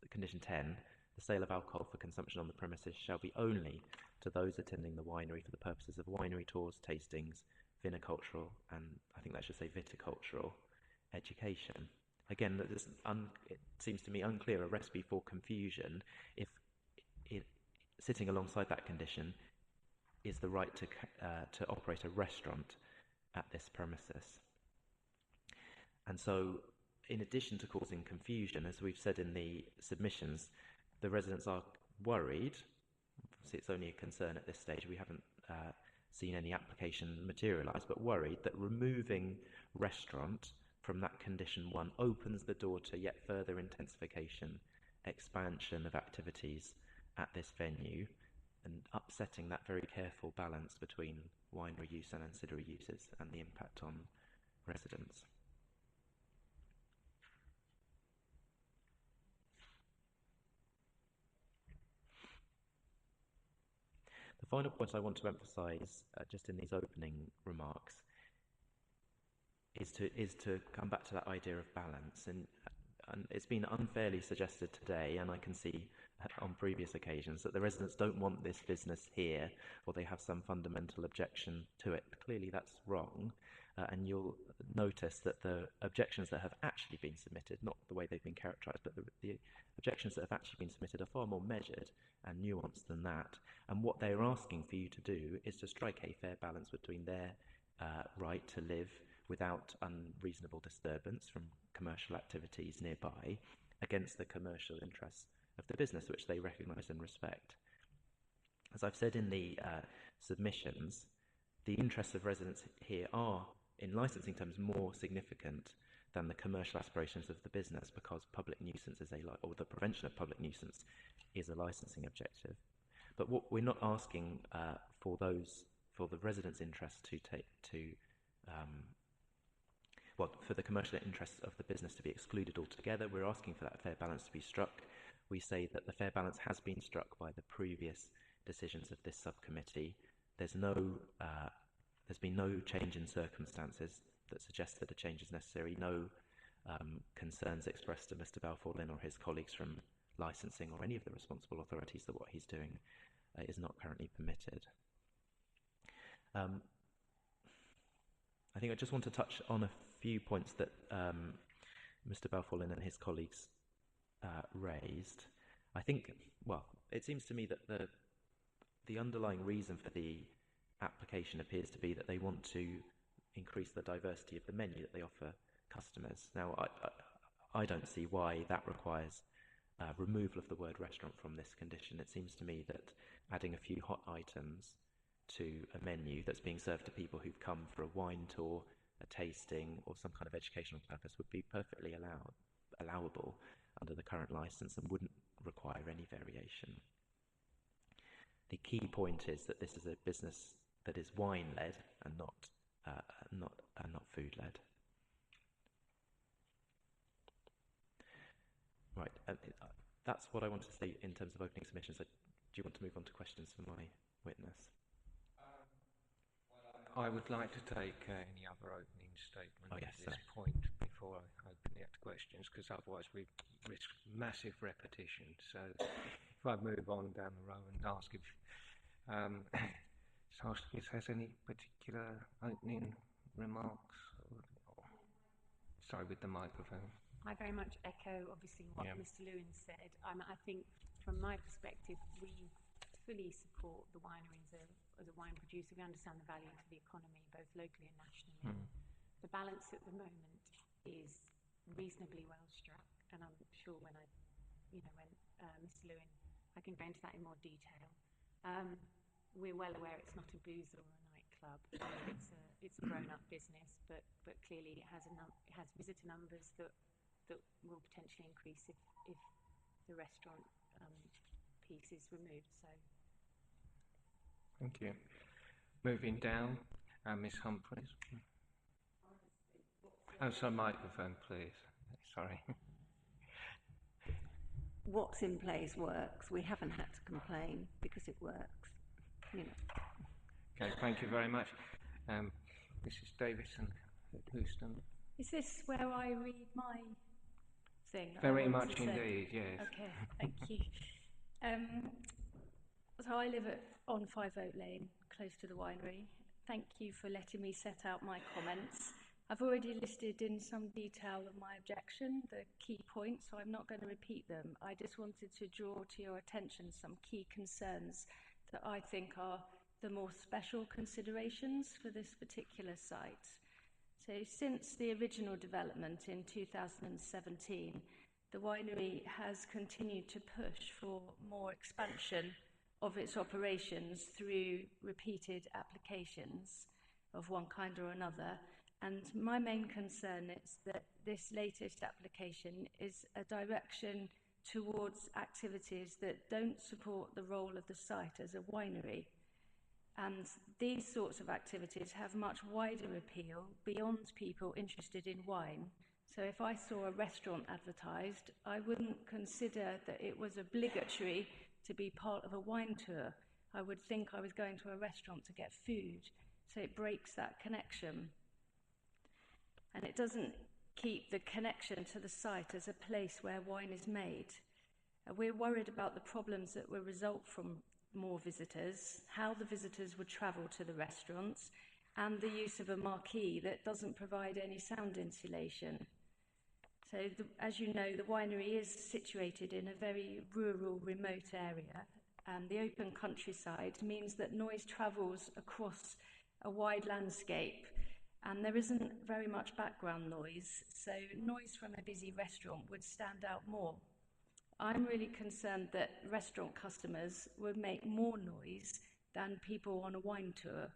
condition 10, the sale of alcohol for consumption on the premises shall be only to those attending the winery for the purposes of winery tours, tastings, vinicultural, and I think that should say viticultural education. Again, it seems to me unclear, a recipe for confusion, if sitting alongside that condition is the right to operate a restaurant at this premises. And so, in addition to causing confusion, as we've said in the submissions, the residents are worried. Obviously, it's only a concern at this stage. We haven't seen any application materialise, but worried that removing restaurant from that condition 1 opens the door to yet further intensification, expansion of activities at this venue, and upsetting that very careful balance between winery use and ancillary uses and the impact on residents. The final point I want to emphasise, just in these opening remarks, is to come back to that idea of balance. And it's been unfairly suggested today, and I can see on previous occasions, that the residents don't want this business here, or they have some fundamental objection to it. Clearly that's wrong, and you'll notice that the objections that have actually been submitted, not the way they've been characterised, but the objections that have actually been submitted are far more measured and nuanced than that. And what they're asking for you to do is to strike a fair balance between their right to live without unreasonable disturbance from commercial activities nearby against the commercial interests of the business, which they recognise and respect. As I've said in the submissions, the interests of residents here are, in licensing terms, more significant than the commercial aspirations of the business, because public nuisance is or the prevention of public nuisance is a licensing objective. But what we're not asking for the residents' interests for the commercial interests of the business to be excluded altogether. We're asking for that fair balance to be struck. We say that the fair balance has been struck by the previous decisions of this subcommittee. There's been no change in circumstances that suggests that a change is necessary. No concerns expressed to Mr. Balfour-Lynn or his colleagues from licensing or any of the responsible authorities that what he's doing is not currently permitted. I think I just want to touch on a few points that Mr. Balfour-Lynn and his colleagues raised. I think, well, it seems to me that the underlying reason for the application appears to be that they want to increase the diversity of the menu that they offer customers. Now, I don't see why that requires removal of the word restaurant from this condition. It seems to me that adding a few hot items to a menu that's being served to people who've come for a wine tour, a tasting, or some kind of educational purpose would be perfectly allowable under the current licence and wouldn't require any variation. The key point is that this is a business that is wine-led and not food-led. Right, that's what I wanted to say in terms of opening submissions. Do you want to move on to questions for my witness? I would like to take any other opening statement yes, at this sir. point before I open it to questions, because otherwise we risk massive repetition. So if I move on down the row and ask if Sarskis has any particular opening remarks. Sorry, with the microphone. I very much echo, obviously, what Mr. Lewin said. I think, from my perspective, we fully support the wineries as a wine producer. We understand the value to the economy, both locally and nationally. The balance at the moment is reasonably well struck, and I'm sure when Mr. Lewin, I can go into that in more detail. We're well aware it's not a booze or a nightclub. It's a grown-up business, but clearly it has visitor numbers that will potentially increase if the restaurant piece is removed. So. Thank you. Moving down, Miss Humphreys. Oh, sorry, microphone, please. Sorry. What's in place works. We haven't had to complain because it works. Okay, thank you very much. Mrs. Davison, Houston. Is this where I read my thing? Very much indeed, yes. Okay, thank you. So I live on Five Oak Lane, close to the winery. Thank you for letting me set out my comments. I've already listed in some detail of my objection, the key points, so I'm not going to repeat them. I just wanted to draw to your attention some key concerns that I think are the more special considerations for this particular site. So since the original development in 2017, the winery has continued to push for more expansion of its operations through repeated applications of one kind or another. And my main concern is that this latest application is a direction towards activities that don't support the role of the site as a winery. And these sorts of activities have much wider appeal beyond people interested in wine. So if I saw a restaurant advertised, I wouldn't consider that it was obligatory to be part of a wine tour. I would think I was going to a restaurant to get food. So it breaks that connection. And it doesn't keep the connection to the site as a place where wine is made. We're worried about the problems that will result from more visitors, how the visitors would travel to the restaurants, and the use of a marquee that doesn't provide any sound insulation. So, as you know, the winery is situated in a very rural, remote area, and the open countryside means that noise travels across a wide landscape, and there isn't very much background noise, so noise from a busy restaurant would stand out more. I'm really concerned that restaurant customers would make more noise than people on a wine tour.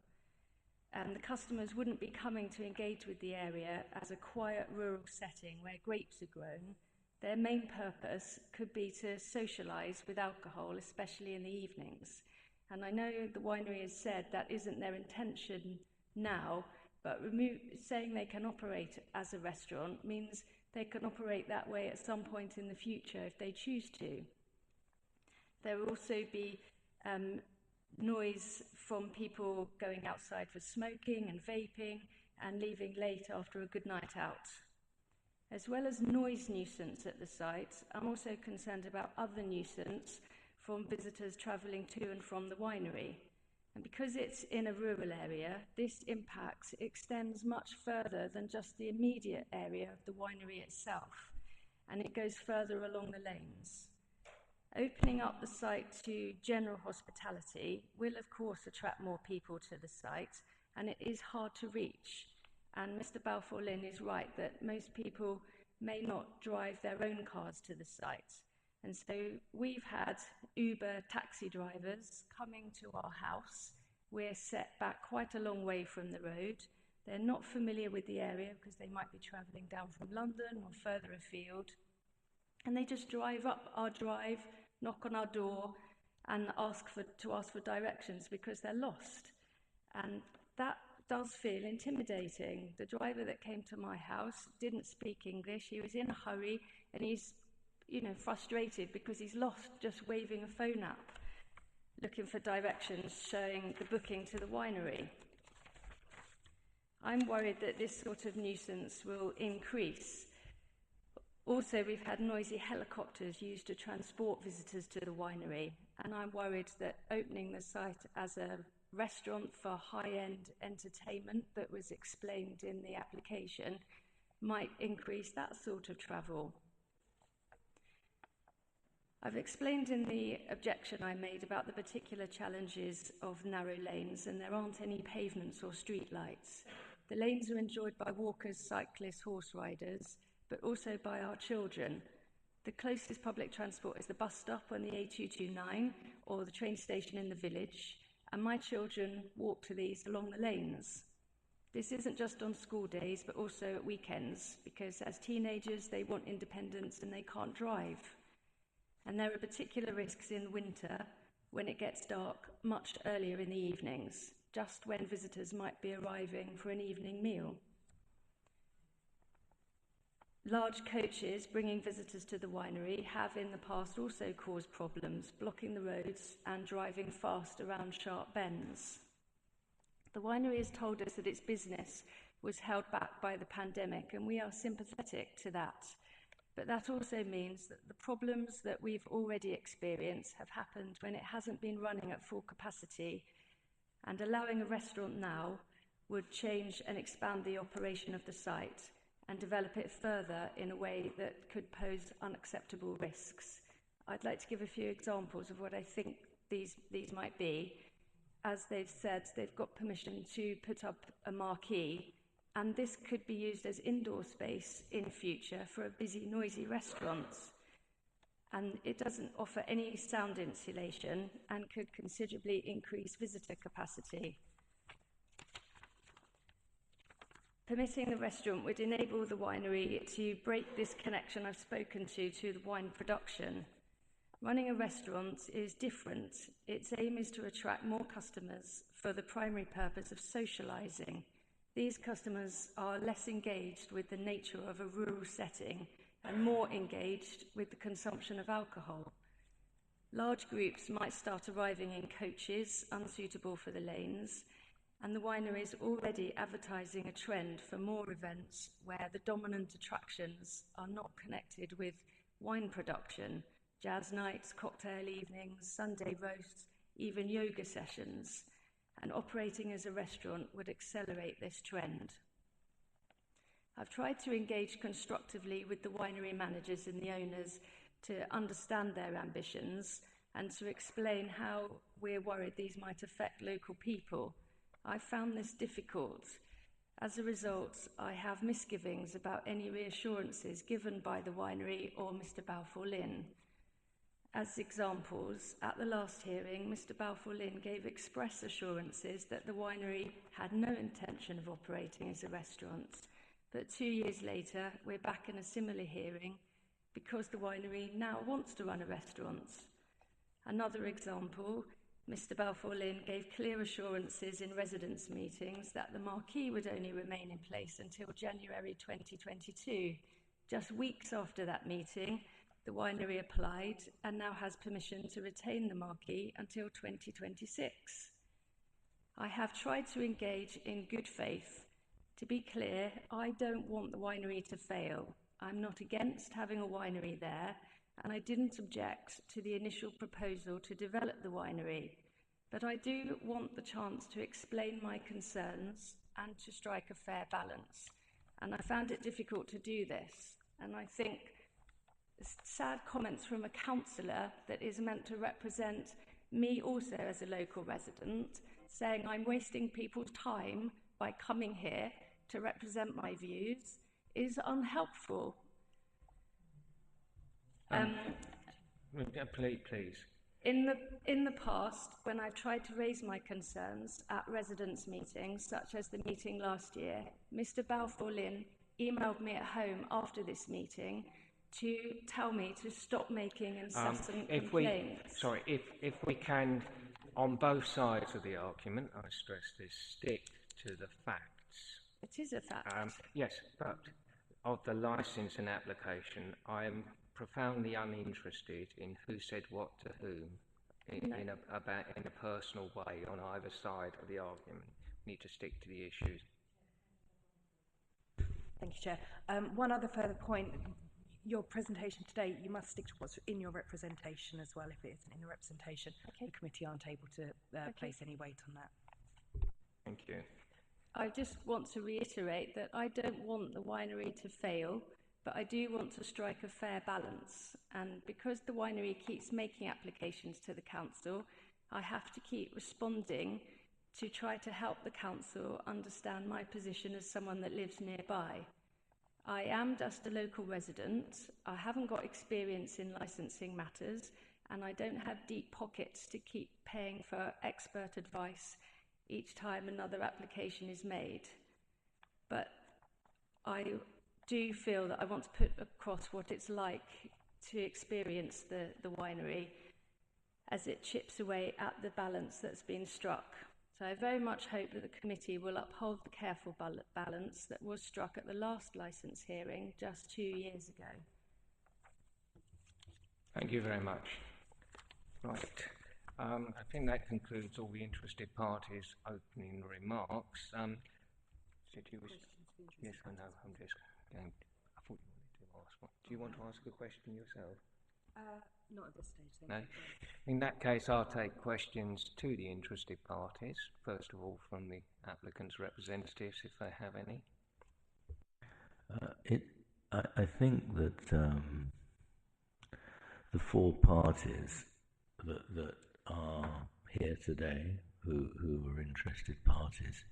And the customers wouldn't be coming to engage with the area as a quiet rural setting where grapes are grown. Their main purpose could be to socialise with alcohol, especially in the evenings. And I know the winery has said that isn't their intention now, but saying they can operate as a restaurant means they can operate that way at some point in the future if they choose to. There will also be noise from people going outside for smoking and vaping and leaving late after a good night out. As well as noise nuisance at the site, I'm also concerned about other nuisance from visitors travelling to and from the winery. And because it's in a rural area, this impact extends much further than just the immediate area of the winery itself, and it goes further along the lanes. Opening up the site to general hospitality will of course attract more people to the site, and it is hard to reach. And Mr. Balfour Lynn is right that most people may not drive their own cars to the site. And so we've had Uber taxi drivers coming to our house. We're set back quite a long way from the road. They're not familiar with the area because they might be travelling down from London or further afield. And they just drive up our drive, knock on our door, and ask for directions because they're lost. And that does feel intimidating. The driver that came to my house didn't speak English. He was in a hurry, and he's frustrated because he's lost just waving a phone up, looking for directions showing the booking to the winery. I'm worried that this sort of nuisance will increase. Also, we've had noisy helicopters used to transport visitors to the winery, and I'm worried that opening the site as a restaurant for high-end entertainment that was explained in the application might increase that sort of travel. I've explained in the objection I made about the particular challenges of narrow lanes, and there aren't any pavements or street lights. The lanes are enjoyed by walkers, cyclists, horse riders, but also by our children. The closest public transport is the bus stop on the A229 or the train station in the village, and my children walk to these along the lanes. This isn't just on school days, but also at weekends, because as teenagers they want independence and they can't drive. And there are particular risks in winter when it gets dark much earlier in the evenings, just when visitors might be arriving for an evening meal. Large coaches bringing visitors to the winery have in the past also caused problems, blocking the roads and driving fast around sharp bends. The winery has told us that its business was held back by the pandemic, and we are sympathetic to that. But that also means that the problems that we've already experienced have happened when it hasn't been running at full capacity, and allowing a restaurant now would change and expand the operation of the site and develop it further in a way that could pose unacceptable risks. I'd like to give a few examples of what I think these might be. As they've said, they've got permission to put up a marquee, and this could be used as indoor space in future for a busy, noisy restaurant. And it doesn't offer any sound insulation and could considerably increase visitor capacity. Permitting the restaurant would enable the winery to break this connection I've spoken to the wine production. Running a restaurant is different. Its aim is to attract more customers for the primary purpose of socialising. These customers are less engaged with the nature of a rural setting and more engaged with the consumption of alcohol. Large groups might start arriving in coaches unsuitable for the lanes, and the winery is already advertising a trend for more events where the dominant attractions are not connected with wine production, jazz nights, cocktail evenings, Sunday roasts, even yoga sessions. And operating as a restaurant would accelerate this trend. I've tried to engage constructively with the winery managers and the owners to understand their ambitions and to explain how we're worried these might affect local people. I found this difficult. As a result, I have misgivings about any reassurances given by the winery or Mr. Balfour Lynn. As examples, at the last hearing, Mr. Balfour Lynn gave express assurances that the winery had no intention of operating as a restaurant. But 2 years later, we're back in a similar hearing because the winery now wants to run a restaurant. Another example, Mr. Balfour Lynn gave clear assurances in residents' meetings that the marquee would only remain in place until January 2022. Just weeks after that meeting, the winery applied and now has permission to retain the marquee until 2026. I have tried to engage in good faith. To be clear, I don't want the winery to fail. I'm not against having a winery there, and I didn't object to the initial proposal to develop the winery. but I do want the chance to explain my concerns and to strike a fair balance. And I found it difficult to do this. And I think sad comments from a councillor that is meant to represent me also as a local resident, saying I'm wasting people's time by coming here to represent my views, is unhelpful. Please. In the past, when I've tried to raise my concerns at residents' meetings, such as the meeting last year, Mr. Balfour Lynn emailed me at home after this meeting to tell me to stop making incessant complaints. If we can, on both sides of the argument, I stress this, stick to the facts. It is a fact. Yes, but of the licence and application, I am profoundly uninterested in who said what to whom in a personal way on either side of the argument. We need to stick to the issues. Thank you, Chair. One other further point. Your presentation today, you must stick to what's in your representation as well. If it isn't in your representation, the committee aren't able to place any weight on that. Thank you. I just want to reiterate that I don't want the winery to fail, but I do want to strike a fair balance. And because the winery keeps making applications to the council, I have to keep responding to try to help the council understand my position as someone that lives nearby. I am just a local resident. I haven't got experience in licensing matters, and I don't have deep pockets to keep paying for expert advice each time another application is made. But I do feel that I want to put across what it's like to experience the winery as it chips away at the balance that's been struck. So I very much hope that the committee will uphold the careful balance that was struck at the last licence hearing just 2 years ago. Thank you very much. Right. I think that concludes all the interested parties' opening remarks. Did you wish? Yes, I know. I'm just going. I thought you wanted to ask one. Do you want to ask a question yourself? Not at this stage. No. In that case, I'll take questions to the interested parties. First of all, from the applicants' representatives, if they have any. I think that the four parties that are here today, who are interested parties,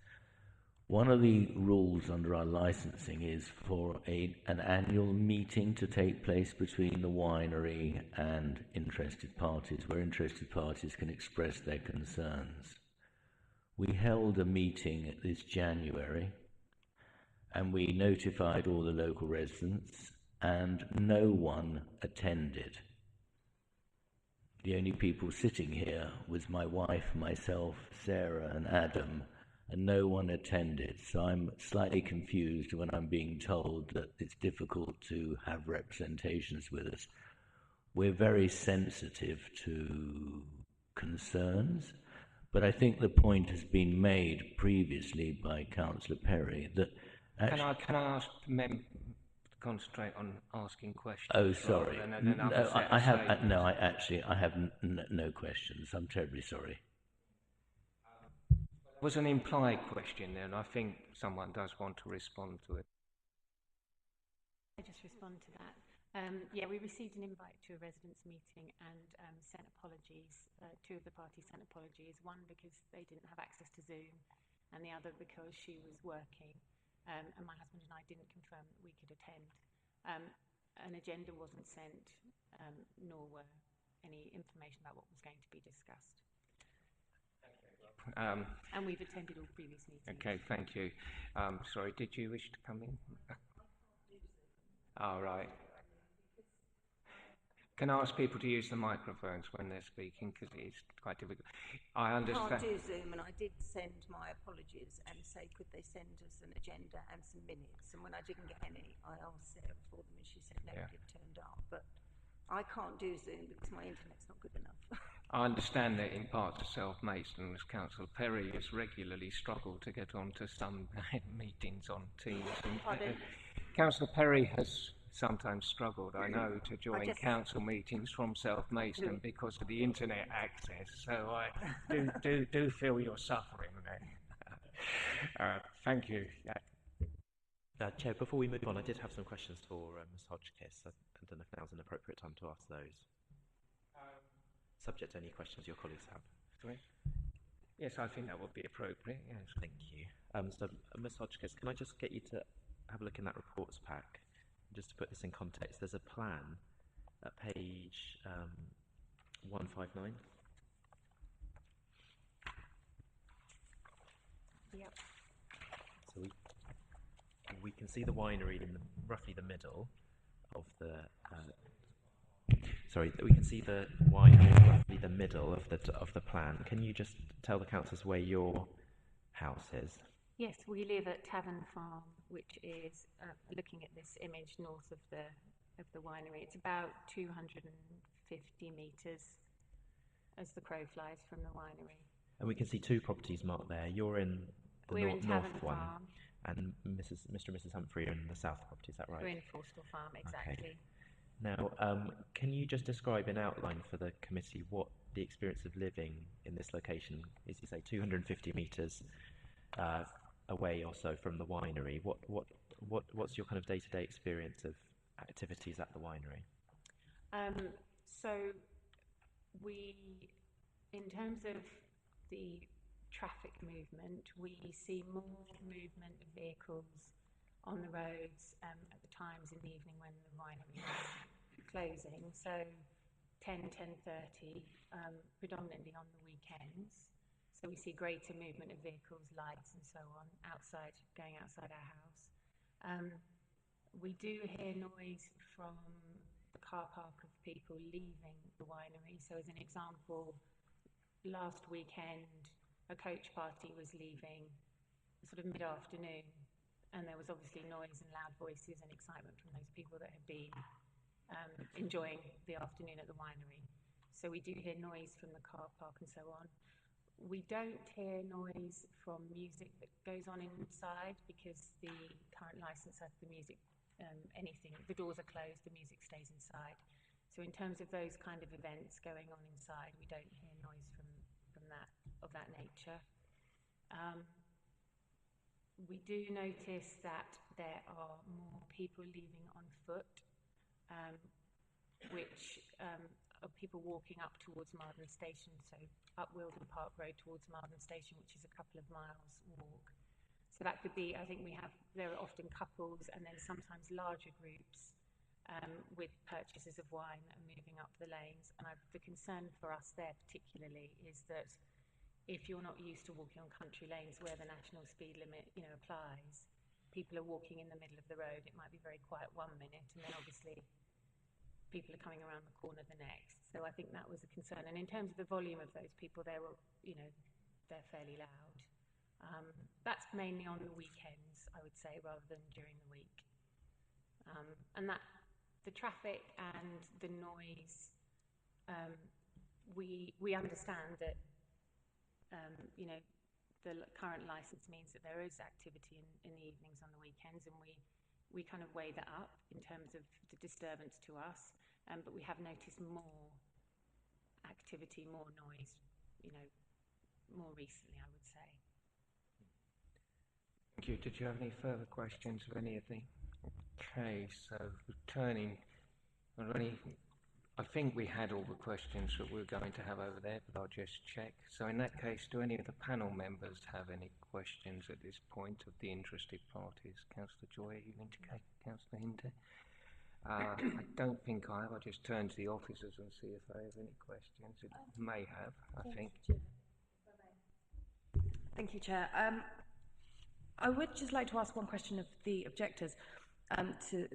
one of the rules under our licensing is for an annual meeting to take place between the winery and interested parties, where interested parties can express their concerns. We held a meeting this January, and we notified all the local residents, and no one attended. The only people sitting here was my wife, myself, Sarah, and Adam, and no one attended. So I'm slightly confused when I'm being told that it's difficult to have representations with us. We're very sensitive to concerns, but I think the point has been made previously by Councillor Perry that actually... Can I ask to concentrate on asking questions? Oh, sorry. I have no questions. I'm terribly sorry. It was an implied question there, and I think someone does want to respond to it. I just respond to that. Yeah, we received an invite to a residents' meeting and sent apologies. Two of the parties sent apologies, one because they didn't have access to Zoom, and the other because she was working, and my husband and I didn't confirm that we could attend. An agenda wasn't sent, nor were any information about what was going to be discussed. And we've attended all previous meetings. Okay, thank you. Sorry, did you wish to come in? All right. Can I ask people to use the microphones when they're speaking, because it is quite difficult. I understand. I can't do Zoom, and I did send my apologies and say, could they send us an agenda and some minutes? And when I didn't get any, I asked Sarah for them, and she said no, it turned up. But I can't do Zoom because my internet's not good enough. I understand that in parts of South Maidstone, as Councillor Perry has regularly struggled to get onto some meetings on Teams. And, Pardon? Councillor Perry has sometimes struggled, I know, to join council meetings from South Maidstone because of the internet access. So I do feel your suffering there. Thank you. Chair, before we move on, I did have some questions for Ms Hodgkiss. I don't know if now's an appropriate time to ask those. Subject to any questions your colleagues have. Sorry? Yes, I think that would be appropriate, yes. Thank you. So, Ms Hodgkiss, can I just get you to have a look in that reports pack? Just to put this in context, there's a plan at page 159. Yep. So we can see the winery in roughly the middle of the. Sorry, we can see the winery in roughly the middle of the plan. Can you just tell the councillors where your house is? Yes, we live at Tavern Farm, which is looking at this image north of the winery. It's about 250 metres as the crow flies from the winery. And we can see two properties marked there. You're in the north one, Farm. And Mr. and Mrs. Humphrey are in the south property. Is that right? We're in Forstall Farm, exactly. Okay. Now, can you just describe in outline for the committee what the experience of living in this location is? You say 250 metres away or so from the winery. What's your kind of day-to-day experience of activities at the winery? So we, in terms of the traffic movement, we see more movement of vehicles on the roads at the times in the evening when the winery is closing. So 10:30, predominantly on the weekends. So we see greater movement of vehicles, lights and so on, going outside our house. We do hear noise from the car park of people leaving the winery. So as an example, last weekend, a coach party was leaving sort of mid-afternoon, and there was obviously noise and loud voices and excitement from those people that had been enjoying the afternoon at the winery. So we do hear noise from the car park and so on. We don't hear noise from music that goes on inside because the current licence has the music, the doors are closed, the music stays inside. So in terms of those kind of events going on inside, we don't hear noise from that, of that nature. We do notice that there are more people leaving on foot, which are people walking up towards Marden Station, so up Wilden Park Road towards Marden Station, which is a couple of miles walk. So that could be, I think there are often couples and then sometimes larger groups with purchases of wine that are moving up the lanes. And the concern for us there particularly is that if you're not used to walking on country lanes where the national speed limit, applies, people are walking in the middle of the road. It might be very quiet 1 minute, and then obviously people are coming around the corner the next. So I think that was a concern. And in terms of the volume of those people, they're fairly loud. That's mainly on the weekends, I would say, rather than during the week. And that the traffic and the noise, we understand that the current licence means that there is activity in the evenings on the weekends, and we kind of weigh that up in terms of the disturbance to us, but we have noticed more activity, more noise, more recently, I would say. Thank you. Did you have any further questions of any of the? Okay, so returning, I think we had all the questions that we were going to have over there, but I'll just check. So in that case, do any of the panel members have any questions at this point of the interested parties? Councillor Joy, you indicate. Councillor Hinter? I don't think I have. I'll just turn to the officers and see if they have any questions. It may have, I think. Thank you, Chair. I would just like to ask one question of the objectors to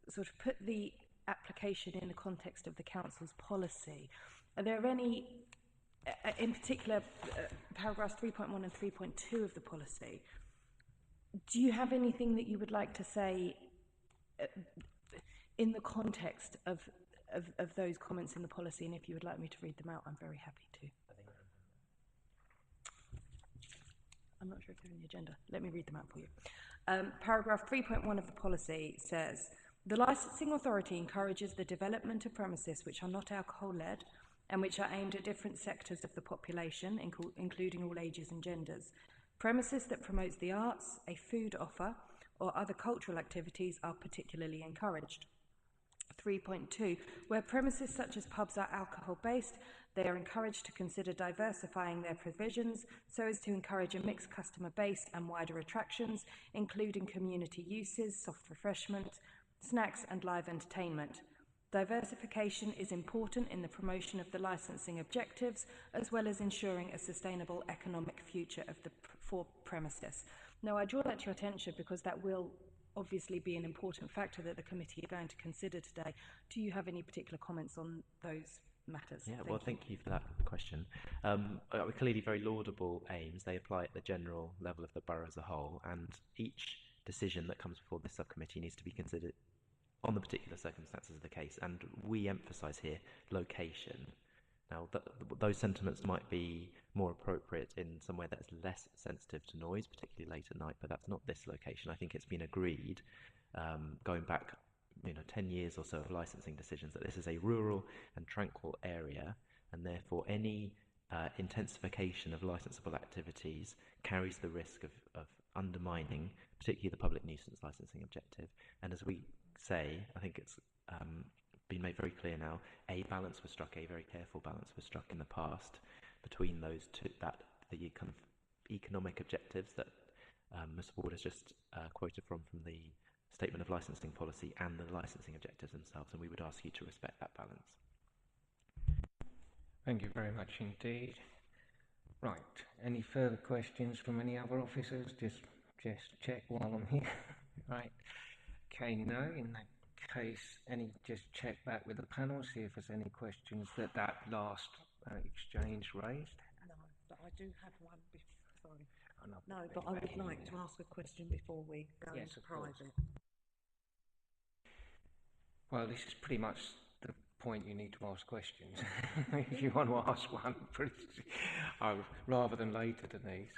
sort of put the application in the context of the council's policy. Are there any, in particular, paragraphs 3.1 and 3.2 of the policy, do you have anything that you would like to say in the context of those comments in the policy? And if you would like me to read them out, I'm very happy to. I'm not sure if they're in the agenda. Let me read them out for you. Paragraph 3.1 of the policy says, The licensing authority encourages the development of premises which are not alcohol-led and which are aimed at different sectors of the population, including all ages and genders. Premises that promotes the arts, a food offer, or other cultural activities are particularly encouraged. 3.2. Where premises such as pubs are alcohol-based, they are encouraged to consider diversifying their provisions so as to encourage a mixed customer base and wider attractions, including community uses, soft refreshment, snacks and live entertainment. Diversification is important in the promotion of the licensing objectives, as well as ensuring a sustainable economic future of the premises. Now, I draw that to your attention because that will obviously be an important factor that the committee are going to consider today. Do you have any particular comments on those matters? Yeah, thank you for that question. Clearly very laudable aims. They apply at the general level of the borough as a whole, and each decision that comes before this subcommittee needs to be considered on the particular circumstances of the case, and we emphasise here location. Now, those sentiments might be more appropriate in somewhere that's less sensitive to noise, particularly late at night, but that's not this location. I think it's been agreed, going back 10 years or so of licensing decisions, that this is a rural and tranquil area, and therefore any intensification of licensable activities carries the risk of undermining, particularly the public nuisance licensing objective. And as we say, I think it's been made very clear now, a balance was struck, a very careful balance was struck in the past between those two, the kind of economic objectives that Mr. Ward has just quoted from the Statement of Licensing Policy, and the licensing objectives themselves, and we would ask you to respect that balance. Thank you very much indeed. Right, any further questions from any other officers? Just check while I'm here. Right. Okay, no, in that case, just check back with the panel, see if there's any questions that last exchange raised. No, but I do have one. Sorry. No, but I would like to ask a question before we go into private. Well, this is pretty much the point you need to ask questions. If you want to ask one, rather than later, Denise.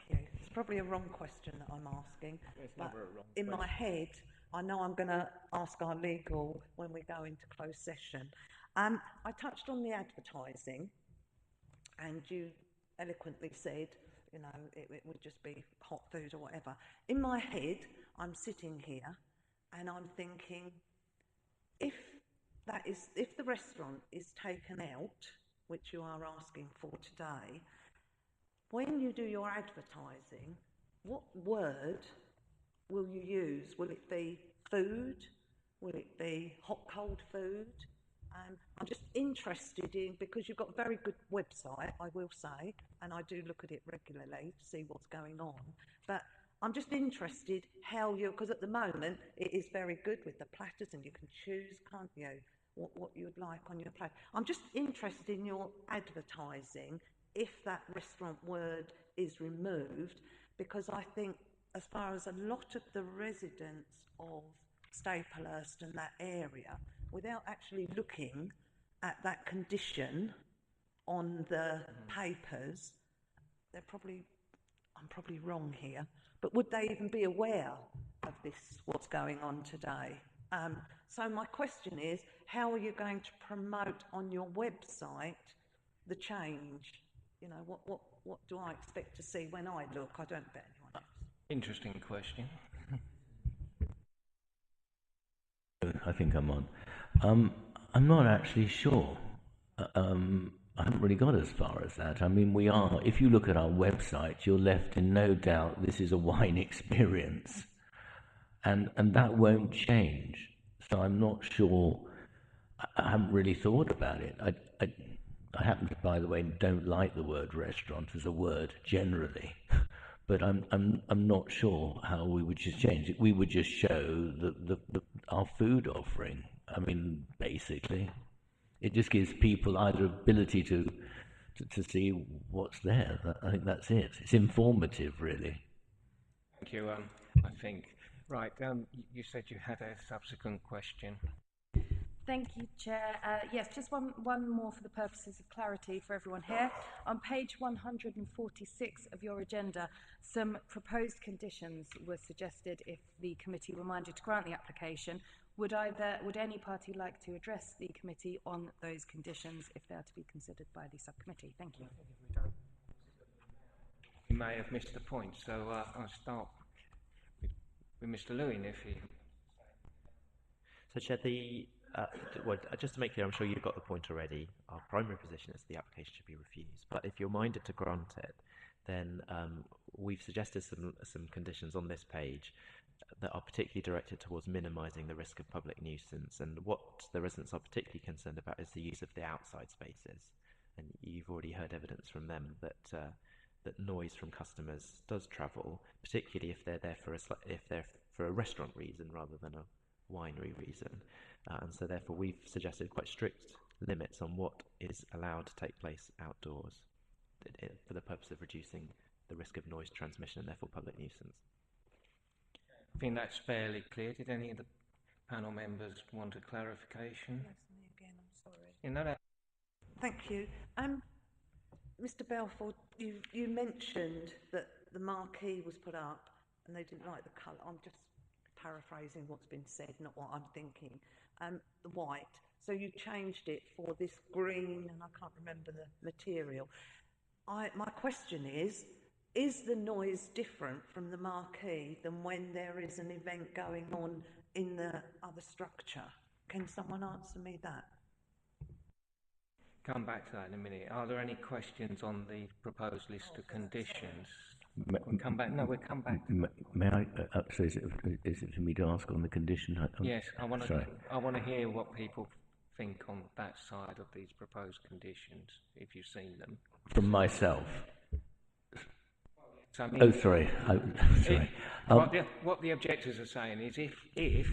It's probably a wrong question that I'm asking. It's never a wrong in question. my head, I know I'm going to ask our legal when we go into closed session. I touched on the advertising, and you eloquently said, it would just be hot food or whatever. In my head, I'm sitting here and I'm thinking, if the restaurant is taken out, which you are asking for today, when you do your advertising, what word will you use? Will it be food? Will it be hot, cold food? I'm just interested in, because you've got a very good website, I will say, and I do look at it regularly to see what's going on, but I'm just interested how because at the moment it is very good with the platters, and you can choose, can't you, what you'd like on your plate. I'm just interested in your advertising if that restaurant word is removed, because I think as far as a lot of the residents of Staplehurst and that area, without actually looking at that condition on the papers, I'm probably wrong here, but would they even be aware of this, what's going on today? So my question is, how are you going to promote on your website the change? What do I expect to see when I look? I don't bet anyone else. Interesting question. I think I'm on. I'm not actually sure. I haven't really got as far as that. I mean, if you look at our website, you're left in no doubt this is a wine experience. And that won't change. So I'm not sure. I haven't really thought about it. I happen to, by the way, don't like the word restaurant as a word generally. But I'm not sure how we would just change it. We would just show our food offering. I mean, basically, it just gives people either ability to see what's there. I think that's it. It's informative, really. Thank you. I think right. You said you had a subsequent question. Thank you, Chair. Yes, just one more for the purposes of clarity for everyone here. On page 146 of your agenda, some proposed conditions were suggested if the committee were minded to grant the application. Would any party like to address the committee on those conditions if they are to be considered by the subcommittee? Thank you. You may have missed the point, so I'll start with Mr. Lewin if he... So, Chair, just to make clear, I'm sure you've got the point already. Our primary position is the application should be refused. But if you're minded to grant it, then we've suggested some conditions on this page that are particularly directed towards minimising the risk of public nuisance. And what the residents are particularly concerned about is the use of the outside spaces. And you've already heard evidence from them that that noise from customers does travel, particularly if they're there for a restaurant reason rather than a winery reason. And so therefore we've suggested quite strict limits on what is allowed to take place outdoors for the purpose of reducing the risk of noise transmission and therefore public nuisance. I think that's fairly clear. Did any of the panel members want a clarification? Yes, me again, I'm sorry. You know that. Thank you. Mr. Balfour, you mentioned that the marquee was put up and they didn't like the colour. I'm just paraphrasing what's been said, not what I'm thinking. The white. So you changed it for this green, and I can't remember the material. My question is the noise different from the marquee than when there is an event going on in the other structure? Can someone answer me that? Come back to that in a minute. Are there any questions on the proposed list of conditions? We'll come back. No, we'll come back. May I? So is it for me to ask on the condition? Yes, I want to hear what people think on that side of these proposed conditions, if you've seen them. From myself. So, I mean, oh, sorry. Sorry. What the objectors are saying is if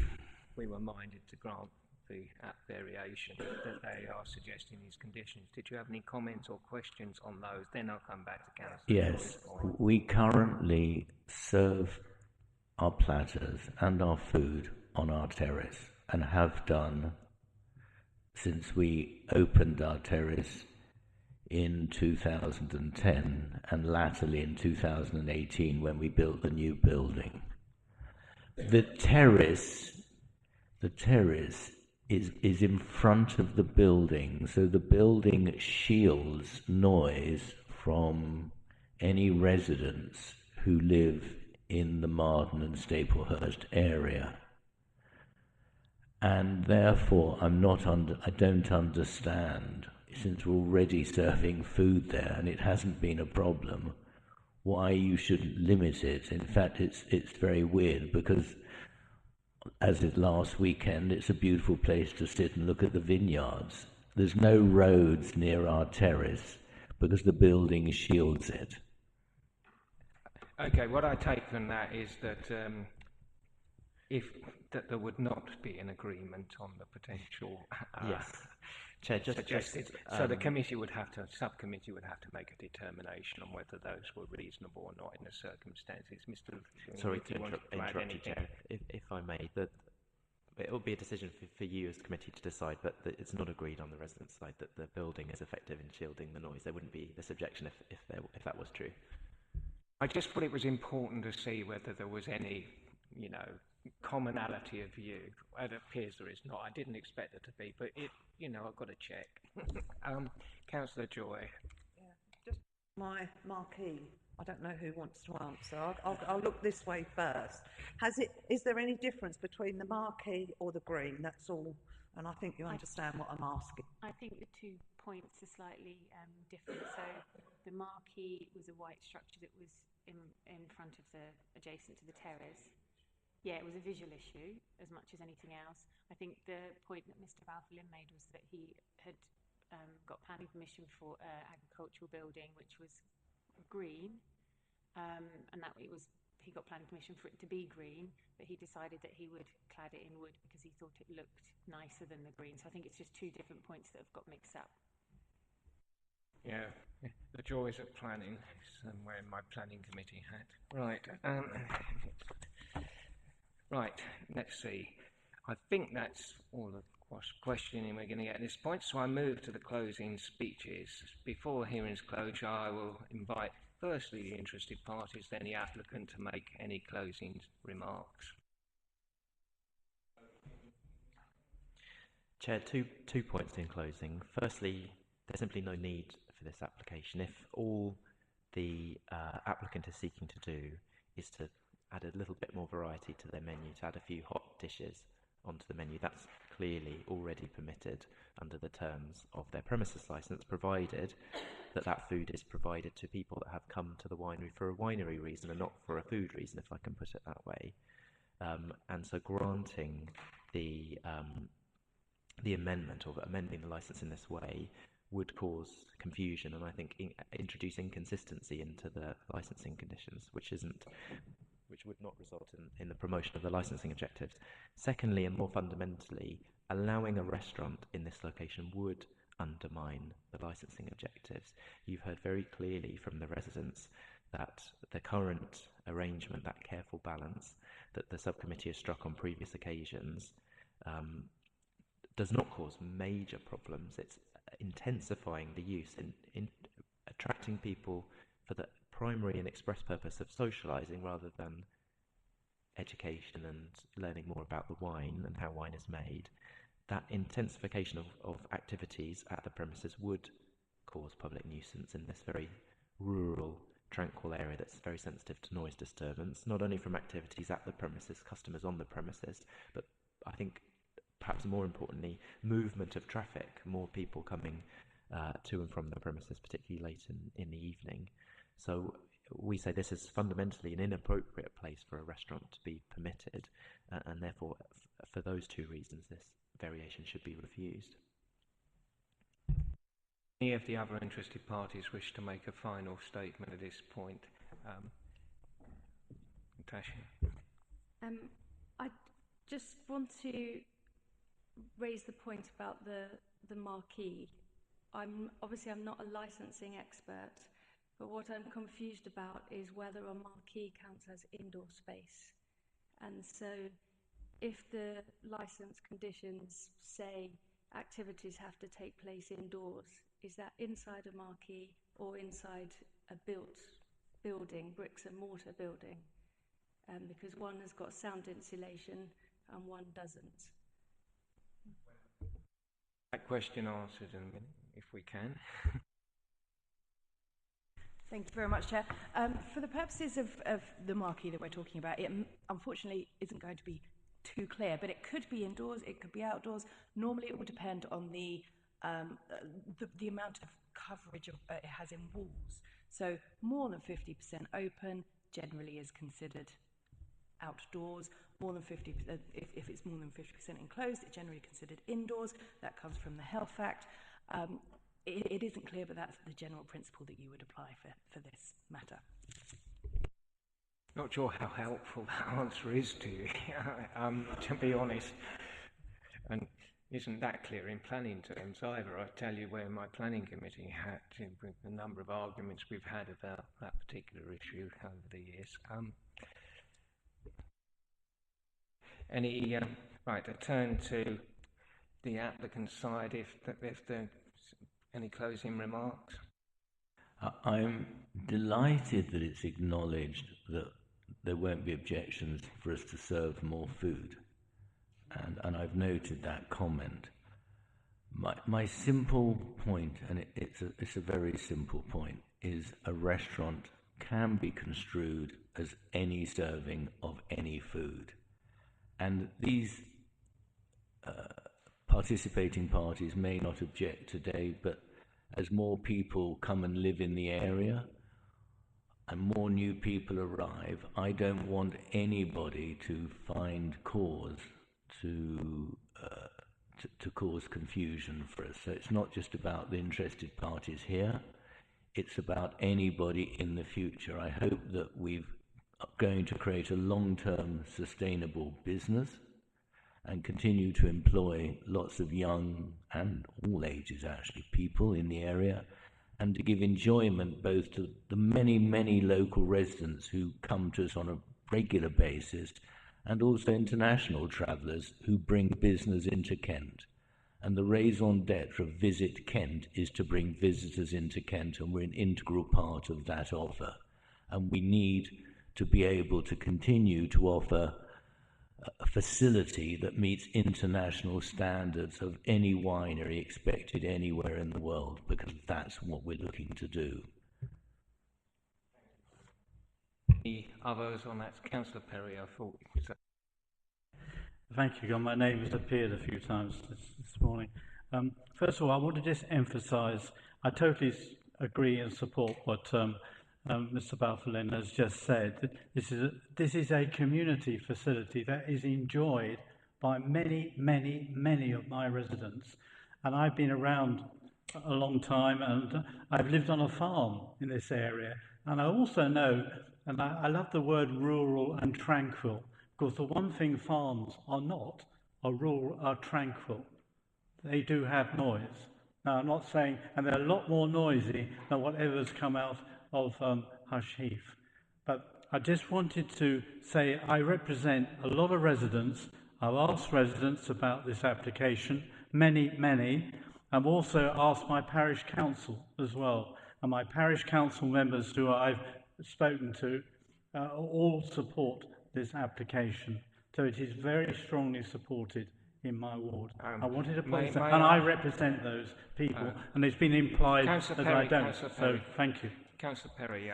we were minded to grant the variation that they are suggesting these conditions, did you have any comments or questions on those? Then I'll come back to Councillor. Yes, we currently serve our platters and our food on our terrace and have done since we opened our terrace in 2010 and latterly in 2018 when we built the new building. The terrace is in front of the building, so the building shields noise from any residents who live in the Marden and Staplehurst area. And therefore, I don't understand, since we're already serving food there and it hasn't been a problem, why you shouldn't limit it. In fact, it's very weird because as of last weekend, it's a beautiful place to sit and look at the vineyards. There's no roads near our terrace because the building shields it. Okay, what I take from that is that that there would not be an agreement on the potential yes. Chair, suggested. So the committee subcommittee would have to make a determination on whether those were reasonable or not in the circumstances. Mr. Sorry to interrupt you, Chair. If I may, it will be a decision for you as committee to decide, but it's not agreed on the residents' side that the building is effective in shielding the noise. There wouldn't be this objection if that was true. I just thought it was important to see whether there was any, commonality of view. It appears there is not. I didn't expect there to be, but I've got to check. Councillor Joy. Yeah, just my marquee. I don't know who wants to answer. I'll look this way first. Is there any difference between the marquee or the green? That's all. And I think you understand what I'm asking. I think the 2 points are slightly different. So the marquee was a white structure that was in front of adjacent to the terrace. Yeah, it was a visual issue as much as anything else. I think the point that Mr. Balfour made was that he had got planning permission for an agricultural building which was green, and that he got planning permission for it to be green, but he decided that he would clad it in wood because he thought it looked nicer than the green. So I think it's just 2 different points that have got mixed up. Yeah, the joys of planning, somewhere in my planning committee hat. Right. Right, let's see. I think that's all the much questioning we're going to get at this point, so I move to the closing speeches. Before hearing's closure, I will invite firstly the interested parties, then the applicant to make any closing remarks. Chair, two points in closing. Firstly, there's simply no need for this application. If all the applicant is seeking to do is to add a little bit more variety to their menu, to add a few hot dishes onto the menu, that's clearly already permitted under the terms of their premises licence, provided that that food is provided to people that have come to the winery for a winery reason and not for a food reason, if I can put it that way. And so granting the amendment, or amending the licence in this way, would cause confusion, and I think introduce inconsistency into the licensing conditions, which would not result in the promotion of the licensing objectives. Secondly, and more fundamentally, allowing a restaurant in this location would undermine the licensing objectives. You've heard very clearly from the residents that the current arrangement, that careful balance that the subcommittee has struck on previous occasions, does not cause major problems. It's intensifying the use, in attracting people for the primary and express purpose of socialising rather than education and learning more about the wine and how wine is made. That intensification of activities at the premises would cause public nuisance in this very rural, tranquil area that's very sensitive to noise disturbance, not only from activities at the premises, customers on the premises, but I think perhaps more importantly, movement of traffic, more people coming to and from the premises, particularly late in the evening. So we say this is fundamentally an inappropriate place for a restaurant to be permitted, and therefore, for those two reasons, this variation should be refused. Any of the other interested parties wish to make a final statement at this point? Natasha? I just want to raise the point about the marquee. I'm not a licensing expert, but what I'm confused about is whether a marquee counts as indoor space. And so if the license conditions say activities have to take place indoors, is that inside a marquee or inside a built building, bricks and mortar building? Because one has got sound insulation and one doesn't. That question answered in a minute, if we can. Thank you very much, Chair. For the purposes of the marquee that we're talking about, it unfortunately isn't going to be too clear, but it could be indoors, it could be outdoors. Normally it will depend on the amount of coverage it has in walls. So more than 50% open generally is considered outdoors. More than 50%, if it's more than 50% enclosed, it's generally considered indoors. That comes from the Health Act. It isn't clear, but that's the general principle that you would apply for this matter. Not sure how helpful that answer is to you, to be honest. And isn't that clear in planning terms either? I tell you where my planning committee had a number of arguments we've had about that particular issue over the years. Right, I turn to the applicant's side if there's any closing remarks. I'm delighted that it's acknowledged that there won't be objections for us to serve more food, and I've noted that comment. My simple point, and it's a very simple point, is a restaurant can be construed as any serving of any food. And these participating parties may not object today, but as more people come and live in the area and more new people arrive, I don't want anybody to find cause to cause confusion for us. So it's not just about the interested parties here, it's about anybody in the future. I hope that we're going to create a long-term sustainable business and continue to employ lots of young and all ages actually people in the area, and to give enjoyment both to the many, many local residents who come to us on a regular basis, and also international travellers who bring business into Kent. And the raison d'etre of Visit Kent is to bring visitors into Kent, and we're an integral part of that offer. And we need to be able to continue to offer a facility that meets international standards of any winery expected anywhere in the world, because that's what we're looking to do. The others on that, Councillor Perry, I thought. Thank you, John. My name has appeared a few times this morning. First of all, I want to just emphasise, I totally agree and support what Mr. Balfour has just said. This is a community facility that is enjoyed by many, many, many of my residents. And I've been around a long time, and I've lived on a farm in this area. And I also know, and I love the word rural and tranquil, because the one thing farms are not, are rural, are tranquil. They do have noise. Now, I'm not saying, and they're a lot more noisy than whatever's come out of Hush Heath. But I just wanted to say I represent a lot of residents. I've asked residents about this application, many. I've also asked my parish council as well. And my parish council members who I've spoken to all support this application. So it is very strongly supported in my ward. I wanted to point that, and I represent those people, and it's been implied as I don't. So thank you. Councillor Perry,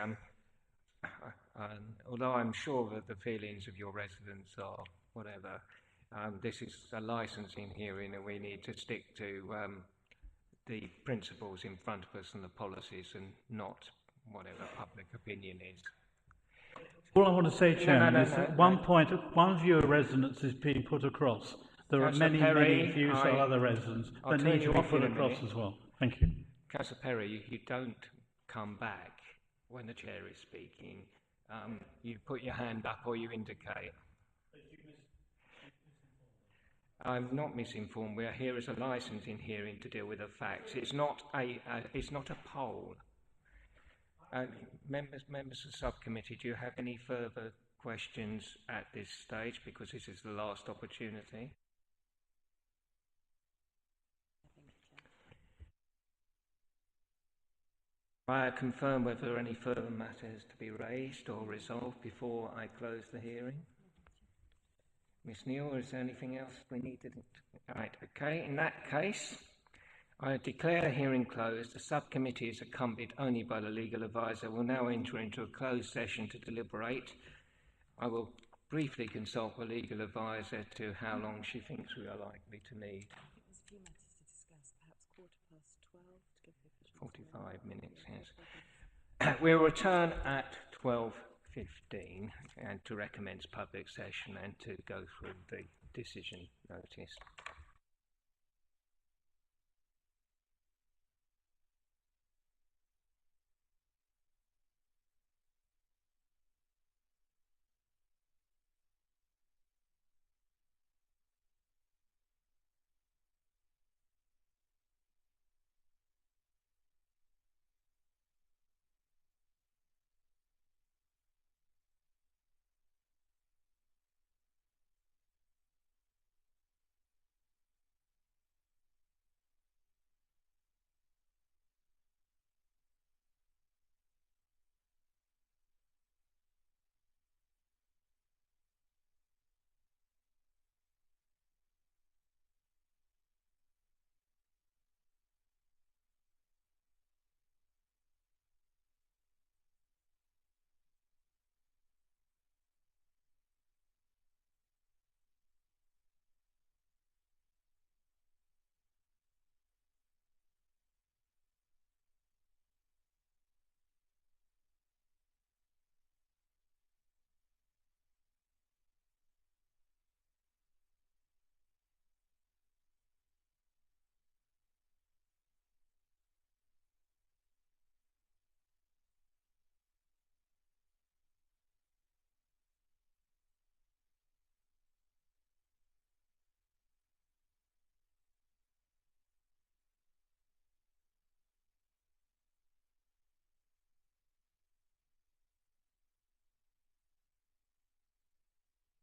although I'm sure that the feelings of your residents are whatever, this is a licensing hearing and we need to stick to the principles in front of us and the policies and not whatever public opinion is. All I want to say, Chairman, is that one view of residents is being put across. There are many views of other residents that need to be put across as well. Thank you. Councillor Perry, you don't come back when the chair is speaking. You put your hand up or you indicate. I'm not misinformed. We are here as a licensing hearing to deal with the facts. It's not a poll. Members of the subcommittee, do you have any further questions at this stage? Because this is the last opportunity. May I confirm whether there are any further matters to be raised or resolved before I close the hearing? Ms. Neal, is there anything else we need to... Right, okay. In that case, I declare the hearing closed. The subcommittee is accompanied only by the legal advisor. We'll now enter into a closed session to deliberate. I will briefly consult the legal advisor to how long she thinks we are likely to need. There's a few matters to discuss, perhaps 12:15 to give the officials 45 minutes, yes. We'll return at 12:15 and to recommence public session and to go through the decision notice.